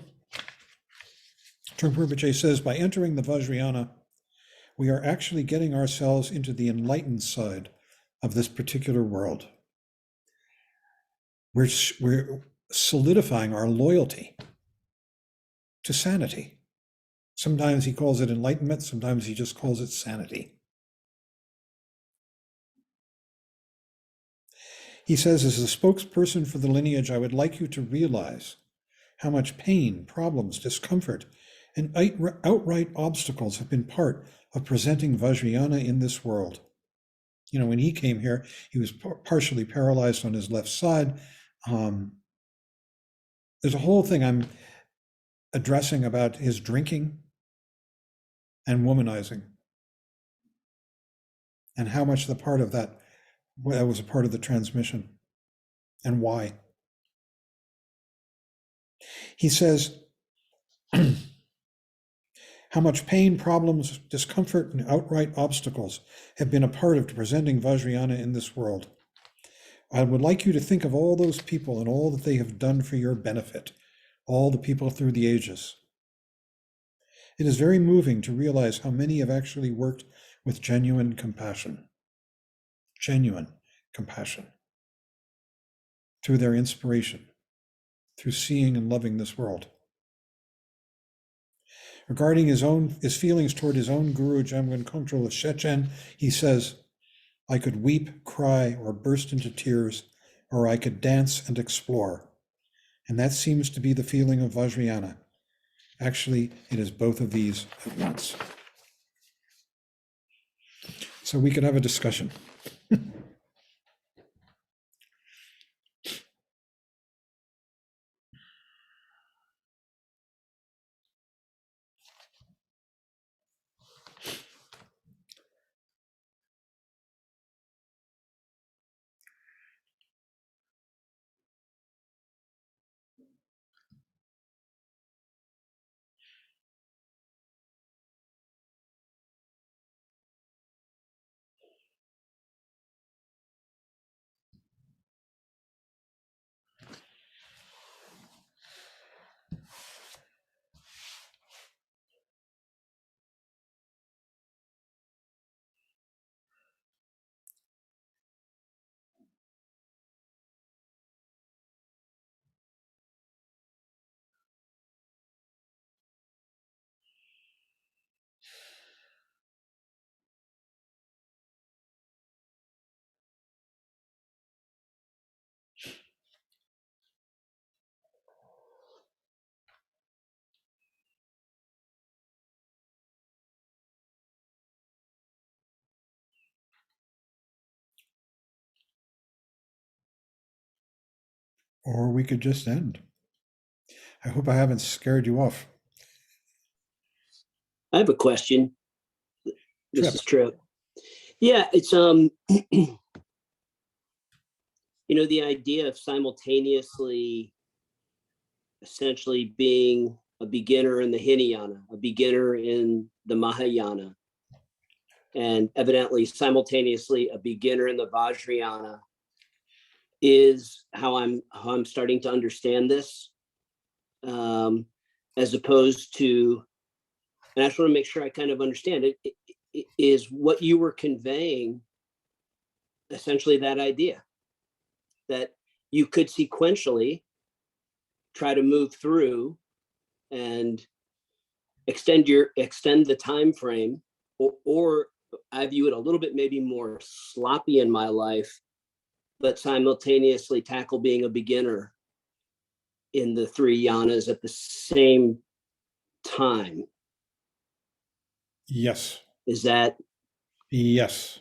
A: Trungpa Rinpoche says, by entering the Vajrayana, we are actually getting ourselves into the enlightened side of this particular world. We're solidifying our loyalty to sanity. Sometimes he calls it enlightenment, sometimes he just calls it sanity. He says, as a spokesperson for the lineage, I would like you to realize how much pain, problems, discomfort, and outright obstacles have been part of presenting Vajrayana in this world. You know, when he came here, he was partially paralyzed on his left side. There's a whole thing I'm addressing about his drinking and womanizing, and how much the part of that was a part of the transmission, and why. He says, how much pain, problems, discomfort, and outright obstacles have been a part of presenting Vajrayana in this world. I would like you to think of all those people and all that they have done for your benefit, all the people through the ages. It is very moving to realize how many have actually worked with genuine compassion through their inspiration, through seeing and loving this world. Regarding his feelings toward his own guru, Jamgon Kongtrul of Shechen, he says, I could weep, cry, or burst into tears, or I could dance and explore. And that seems to be the feeling of Vajrayana. Actually, it is both of these at once. So we could have a discussion. or we could just end. I hope I haven't scared you off.
C: I have a question. This
A: Trip.
C: is Trip. Yeah, it's the idea of simultaneously essentially being a beginner in the Hinayana, a beginner in the Mahayana, and evidently simultaneously a beginner in the Vajrayana is how I'm starting to understand this, as opposed to, and I just want to make sure I kind of understand it is what you were conveying, essentially that idea that you could sequentially try to move through and extend the time frame, or I view it a little bit maybe more sloppy in my life, but simultaneously tackle being a beginner in the three yanas at the same time.
A: Yes.
C: Is that
A: Yes.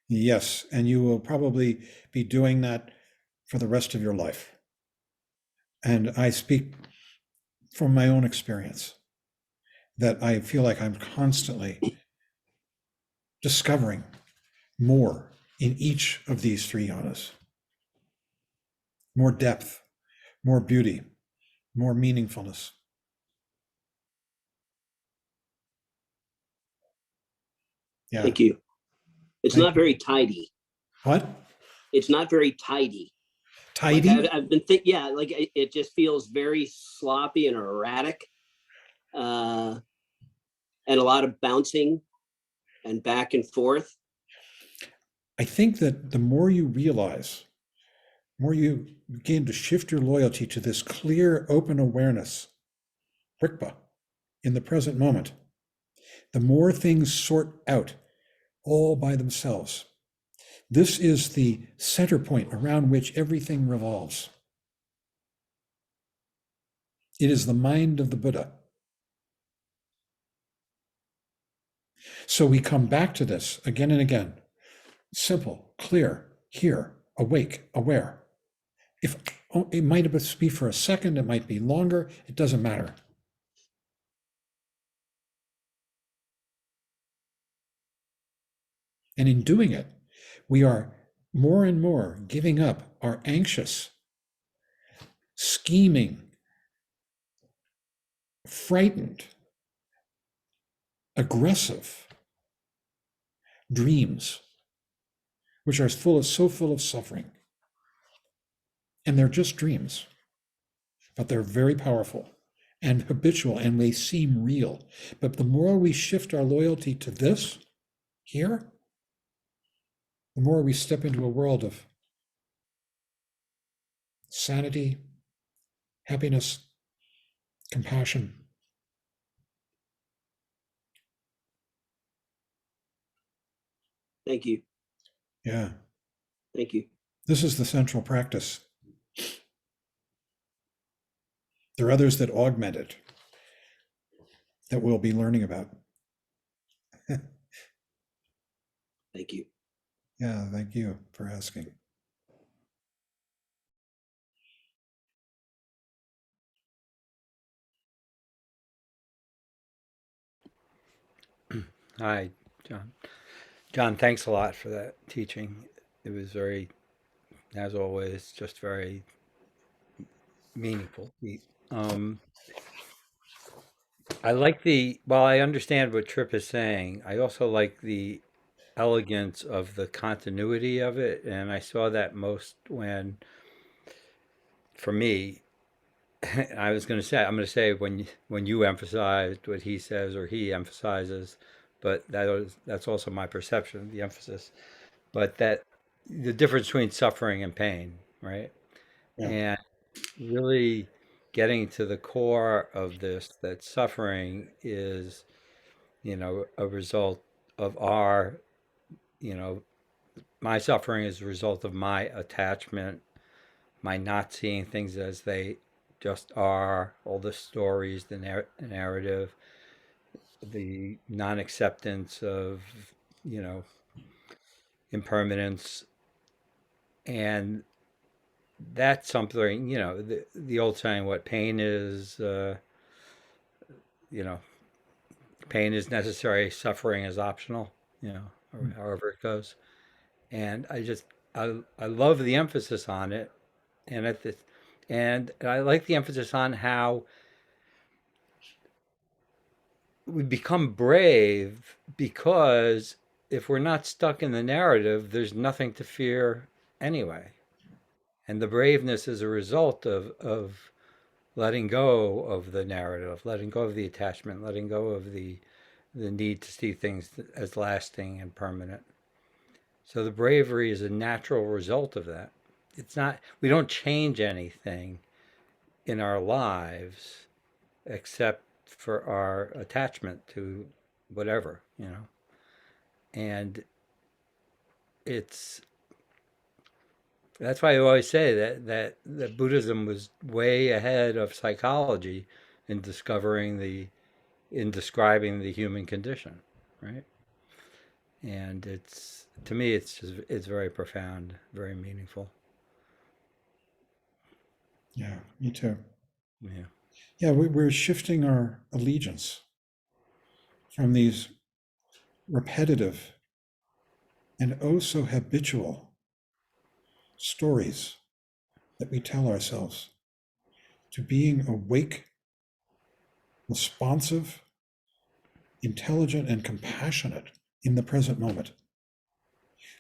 A: Yes. And you will probably be doing that for the rest of your life. And I speak from my own experience that I feel like I'm constantly discovering more in each of these three yanas, more depth, more beauty, more meaningfulness. Yeah.
C: Thank you. It's
A: Thank
C: not very tidy.
A: What?
C: It's not very tidy.
A: Tidy?
C: Like I've been thinking, yeah, like it just feels very sloppy and erratic, and a lot of bouncing and back and forth.
A: I think that the more you realize, more you begin to shift your loyalty to this clear, open awareness, Rikpa, in the present moment, the more things sort out all by themselves. This is the center point around which everything revolves. It is the mind of the Buddha. So we come back to this again and again. Simple, clear, here, awake, aware. If it might be for a second, it might be longer, it doesn't matter. And in doing it, we are more and more giving up our anxious, scheming, frightened, aggressive dreams, which are so full of suffering. And they're just dreams, but they're very powerful and habitual, and they seem real. But the more we shift our loyalty to this here, the more we step into a world of sanity, happiness, compassion.
C: Thank you.
A: Yeah.
C: Thank you.
A: This is the central practice. There are others that augment it that we'll be learning about.
C: Thank you.
A: Yeah, thank you for asking.
D: Hi, John. John, thanks a lot for that teaching. It was very, as always, just very meaningful. Um, while I understand what Tripp is saying, I also like the elegance of the continuity of it. And I saw that most when, for me, I'm going to say when you emphasized what he says or he emphasizes, but that's also my perception, the emphasis. But that the difference between suffering and pain, right?
A: Yeah,
D: And really getting to the core of this, that suffering is, a result of you know, my suffering is a result of my attachment, my not seeing things as they just are, all the stories, narrative, the non acceptance of, you know, impermanence. And that's something, the old saying, what pain is, you know, pain is necessary, suffering is optional, or however it goes. And I love the emphasis on it. And and I like the emphasis on how we become brave, because if we're not stuck in the narrative, there's nothing to fear anyway. And the braveness is a result of letting go of the narrative, letting go of the attachment, letting go of the need to see things as lasting and permanent. So the bravery is a natural result of that. It's not, we don't change anything in our lives except for our attachment to whatever. And it's that's why I always say that Buddhism was way ahead of psychology in describing the human condition, right? And to me it's very profound, very meaningful.
A: Yeah, me too.
D: Yeah.
A: Yeah, we're shifting our allegiance from these repetitive and oh so habitual stories that we tell ourselves to being awake, responsive, intelligent, and compassionate in the present moment.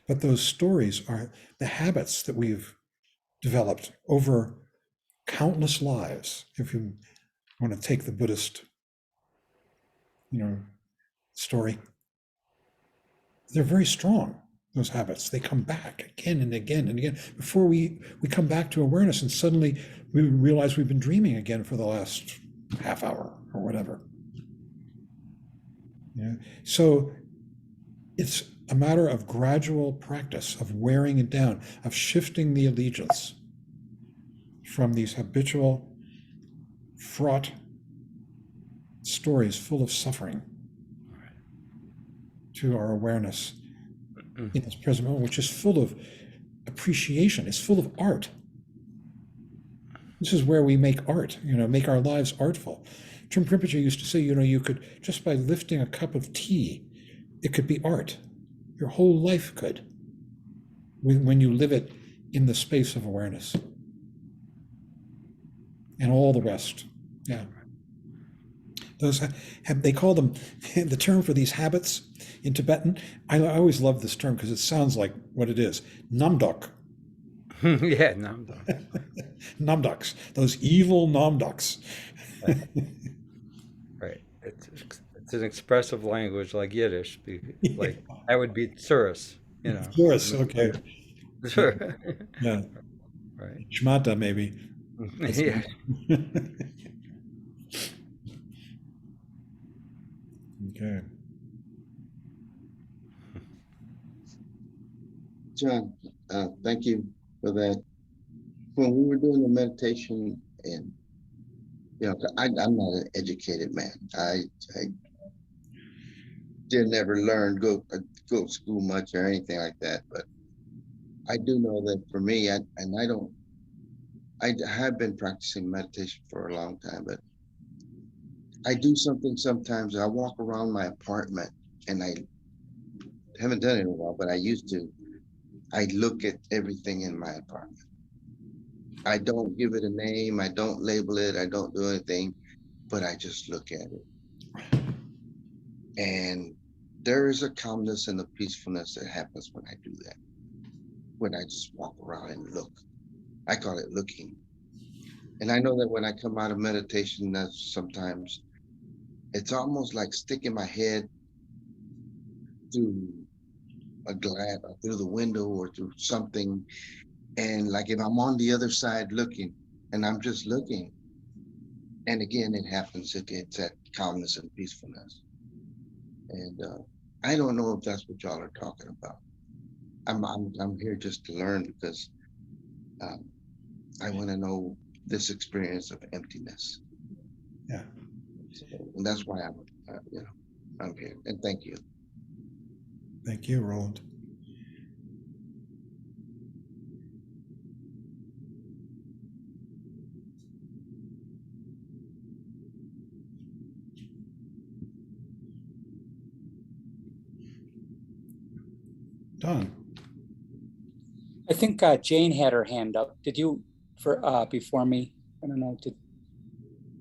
A: But those stories are the habits that we've developed over countless lives. If you want to take the Buddhist, story, they're very strong. Those habits, they come back again and again and again before we come back to awareness, and suddenly we realize we've been dreaming again for the last half hour or whatever. Yeah. So it's a matter of gradual practice, of wearing it down, of shifting the allegiance from these habitual, fraught stories full of suffering to our awareness in this present moment, which is full of appreciation, it's full of art. This is where we make art, make our lives artful. Trungpa Rinpoche used to say, you could, just by lifting a cup of tea, it could be art. Your whole life could, when you live it in the space of awareness. And all the rest. Yeah. Those they call them, the term for these habits in Tibetan, I always love this term because it sounds like what it is. Namdok.
D: Yeah, no, I'm done.
A: Namdoks, those evil namdoks.
D: Right. It's an expressive language like Yiddish. Like that would be tsuris.
A: Yes, okay.
D: Sure.
A: Yeah,
D: Right.
A: Shmata maybe.
D: Yeah.
A: Okay.
E: John, thank you for that. When we were doing the meditation, and I'm not an educated man. I did never learn, go to school much or anything like that. But I do know that for me, I have been practicing meditation for a long time, but I do something sometimes. I walk around my apartment, and I haven't done it in a while, but I used to. I look at everything in my apartment. I don't give it a name. I don't label it. I don't do anything, but I just look at it. And there is a calmness and a peacefulness that happens when I do that. When I just walk around and look. I call it looking. And I know that when I come out of meditation, that's sometimes it's almost like sticking my head through a glass or through the window or through something. And like if I'm on the other side looking and I'm just looking, and again, it happens. It's that calmness and peacefulness. And I don't know if that's what y'all are talking about. I'm here just to learn because I want to know this experience of emptiness.
A: Yeah.
E: So, and that's why I'm here. And thank you.
A: Thank you, Roland. Don.
F: I think Jane had her hand up. Did you, before me? I don't know, did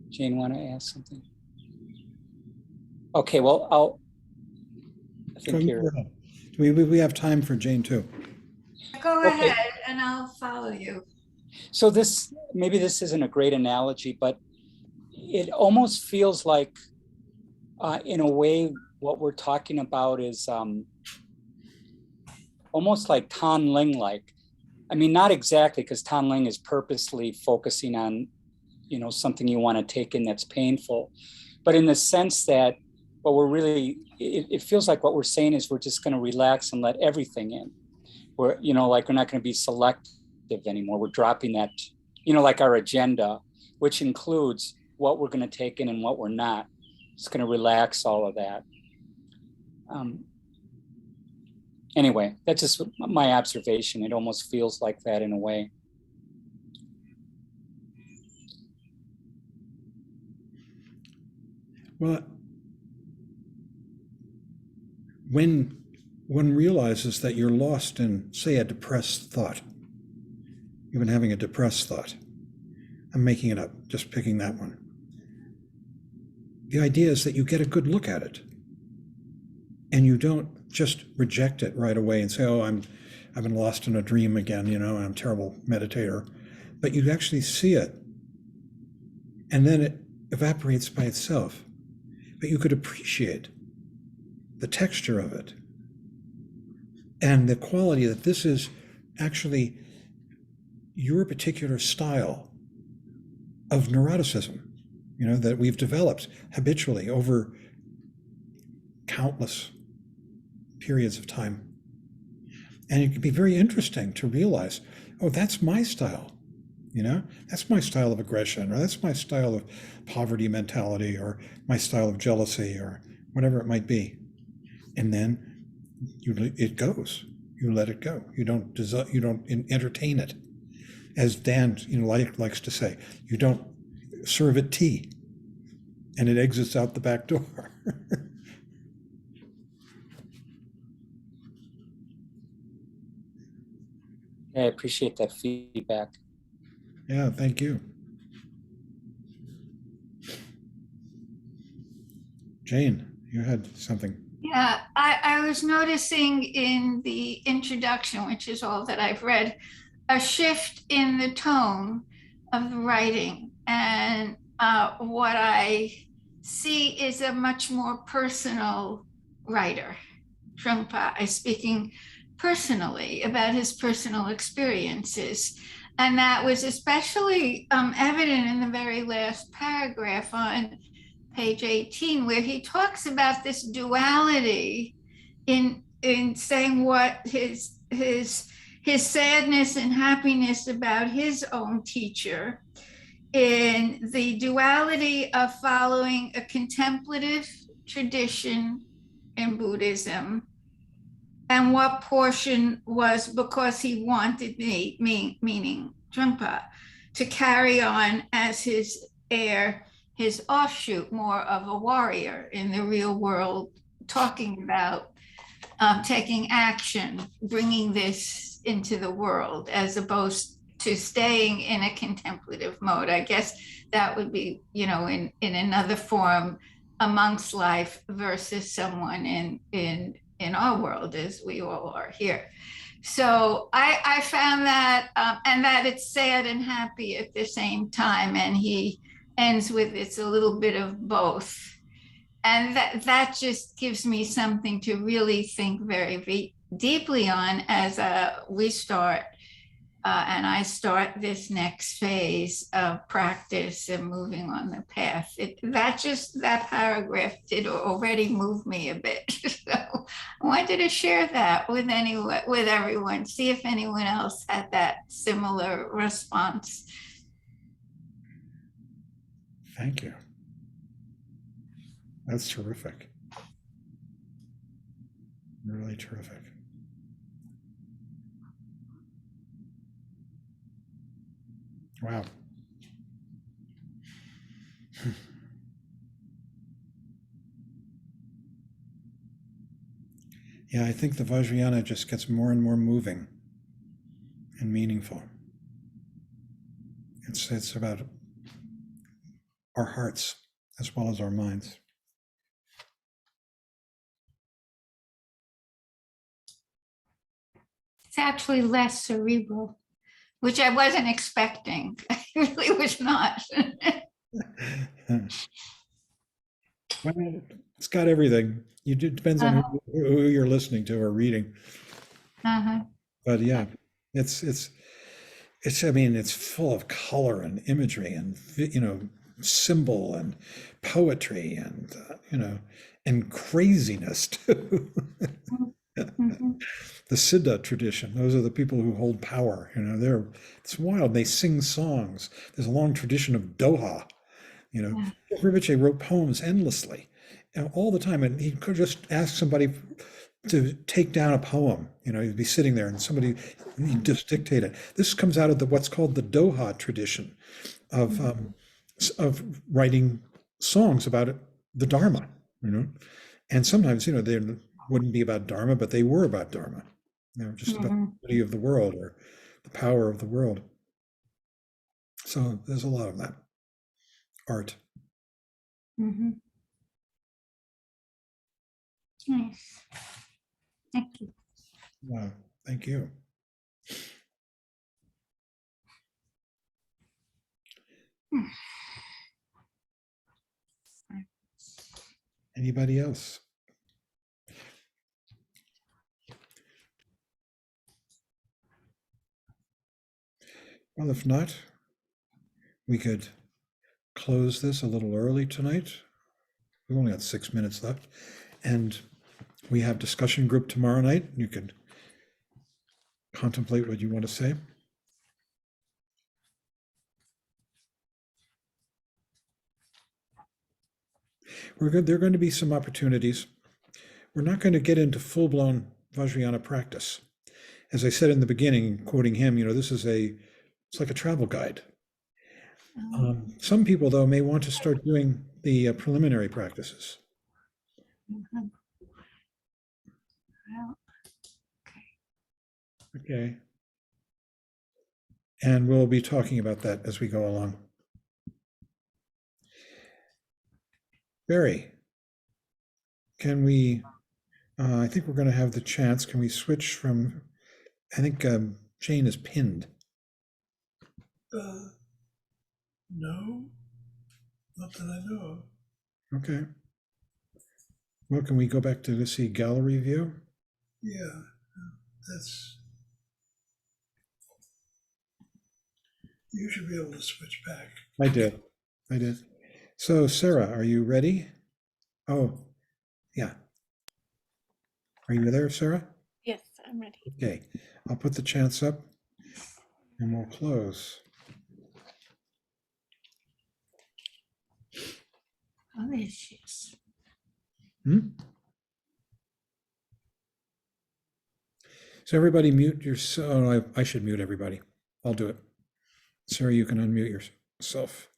F: Jane want to ask something? Okay, well, I think
A: Go
F: you're,
A: ahead. We have time for Jane too.
G: Go
F: Okay.
G: ahead and I'll follow you.
F: so maybe this isn't a great analogy, but it almost feels like, in a way, what we're talking about is almost like Tan Ling-like. I mean, not exactly, because Tan Ling is purposely focusing on, something you want to take in that's painful. But in the sense that what we're really, it feels like what we're saying is we're just going to relax and let everything in. We're, like we're not going to be selective anymore. We're dropping that, like our agenda, which includes what we're going to take in and what we're not. It's going to relax all of that. Anyway, that's just my observation. It almost feels like that in a way.
A: Well, when one realizes that you're lost in, say, a depressed thought, you've been having a depressed thought. I'm making it up, just picking that one. The idea is that you get a good look at it. And you don't just reject it right away and say, oh, I've been lost in a dream again, I'm a terrible meditator. But you actually see it. And then it evaporates by itself. But you could appreciate the texture of it and the quality that this is actually your particular style of neuroticism, that we've developed habitually over countless periods of time. And it can be very interesting to realize, oh, that's my style. That's my style of aggression, or that's my style of poverty mentality, or my style of jealousy, or whatever it might be. And then it goes. You let it go. You don't entertain it. As Dan, likes to say, you don't serve it tea, and it exits out the back door.
F: I appreciate that feedback.
A: Yeah, thank you. Jane, you had something.
G: Yeah, I was noticing in the introduction, which is all that I've read, a shift in the tone of the writing. And what I see is a much more personal writer. Trungpa is speaking personally about his personal experiences. And that was especially evident in the very last paragraph on page 18, where he talks about this duality in saying what his sadness and happiness about his own teacher, in the duality of following a contemplative tradition in Buddhism, and what portion was because he wanted me, meaning Trungpa, to carry on as his heir, his offshoot, more of a warrior in the real world, talking about taking action, bringing this into the world, as opposed to staying in a contemplative mode. I guess that would be, in another form amongst life versus someone in our world as we all are here. So I found that, and that it's sad and happy at the same time. And he ends with it's a little bit of both. And that just gives me something to really think very deeply on as we start, and I start this next phase of practice and moving on the path. That paragraph did already move me a bit. So I wanted to share that with everyone, see if anyone else had that similar response.
A: Thank you. That's terrific. Really terrific. Wow. Yeah, I think the Vajrayana just gets more and more moving and meaningful. It's about our hearts as well as our minds.
G: It's actually less cerebral, which I wasn't expecting. I really was not.
A: Well, it's got everything. It depends on who you're listening to or reading.
G: Uh-huh.
A: But yeah, it's I mean, it's full of color and imagery and symbol and poetry and and craziness too.
G: Mhm.
A: The Siddha tradition, those are the people who hold power. It's wild. They sing songs. There's a long tradition of Doha.
G: Yeah.
A: Rinpoche wrote poems endlessly, all the time, and he could just ask somebody to take down a poem. He'd be sitting there, and he'd just dictate it. This comes out of what's called the Doha tradition of writing songs about the Dharma. And sometimes they wouldn't be about Dharma, but they were about Dharma. They were just about the beauty of the world or the power of the world. So there's a lot of that art.
G: Mm-hmm. Nice. Thank you.
A: Wow, thank you. Anybody else? Well, if not, we could close this a little early tonight. We've only got 6 minutes left. And we have discussion group tomorrow night. You can contemplate what you want to say. There are going to be some opportunities. We're not going to get into full-blown Vajrayana practice. As I said in the beginning, quoting him, it's like a travel guide. Some people, though, may want to start doing the preliminary practices.
G: Mhm. Well,
A: Okay. And we'll be talking about that as we go along. Barry, can we, I think we're going to have the chance, can we switch from, I think Jane is pinned.
B: No, not that I know of.
A: Okay. Well, can we go back to, let's see, gallery view?
B: Yeah, that's. You should be able to switch back.
A: I did. So Sarah, are you ready? Oh, yeah. Are you there, Sarah?
H: Yes, I'm ready.
A: Okay, I'll put the chants up and we'll close.
G: oh, there she is.
A: So everybody mute yourself. Oh, I should mute everybody. I'll do it. Sarah, you can unmute yourself.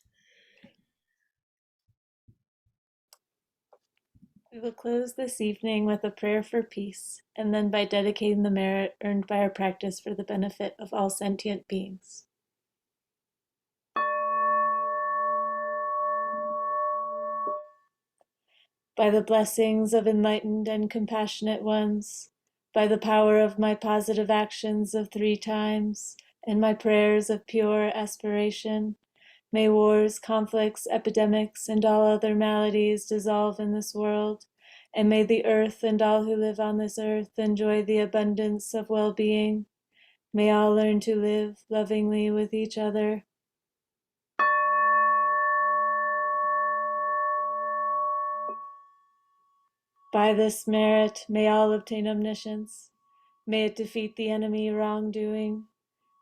H: We will close this evening with a prayer for peace, and then by dedicating the merit earned by our practice for the benefit of all sentient beings. By the blessings of enlightened and compassionate ones, by the power of my positive actions of 3 times, and my prayers of pure aspiration, may wars, conflicts, epidemics, and all other maladies dissolve in this world, and may the earth and all who live on this earth enjoy the abundance of well-being. May all learn to live lovingly with each other. By this merit, may all obtain omniscience. May it defeat the enemy wrongdoing.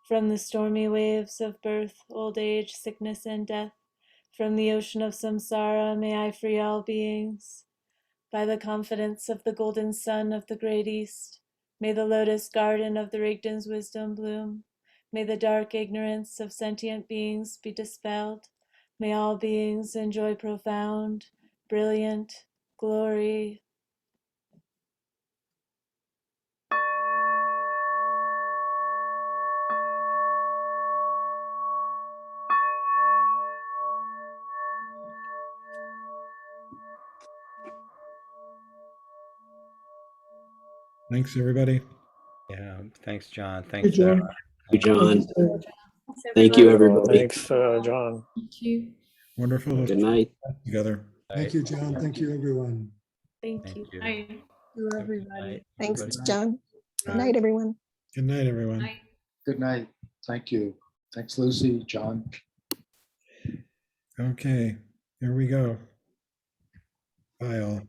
H: From the stormy waves of birth, old age, sickness, and death, from the ocean of samsara, may I free all beings. By the confidence of the golden sun of the great east, may the lotus garden of the Rigden's wisdom bloom. May the dark ignorance of sentient beings be dispelled. May all beings enjoy profound, brilliant glory.
A: Thanks, everybody.
D: Yeah. Thanks, John.
B: Hey,
D: Thanks,
B: John.
D: Sarah.
C: Thank you, John.
B: Thanks,
C: Thank you,
I: Everyone.
C: everybody.
I: Thanks, John.
G: Thank you.
A: Wonderful
C: Good
A: to
C: night.
A: chat together.
B: Thank you, John. Thank you, everyone.
H: Thank
D: Thank
H: you.
D: you.
G: Night.
H: To
D: Have a good
H: everybody.
D: night,
J: Thanks,
D: everybody.
J: John. Good
A: Bye.
J: night, everyone.
A: Good night, everyone.
G: Night.
B: Good night. Thank you. Thanks, Lucy, John.
A: Okay, here we go. Bye all.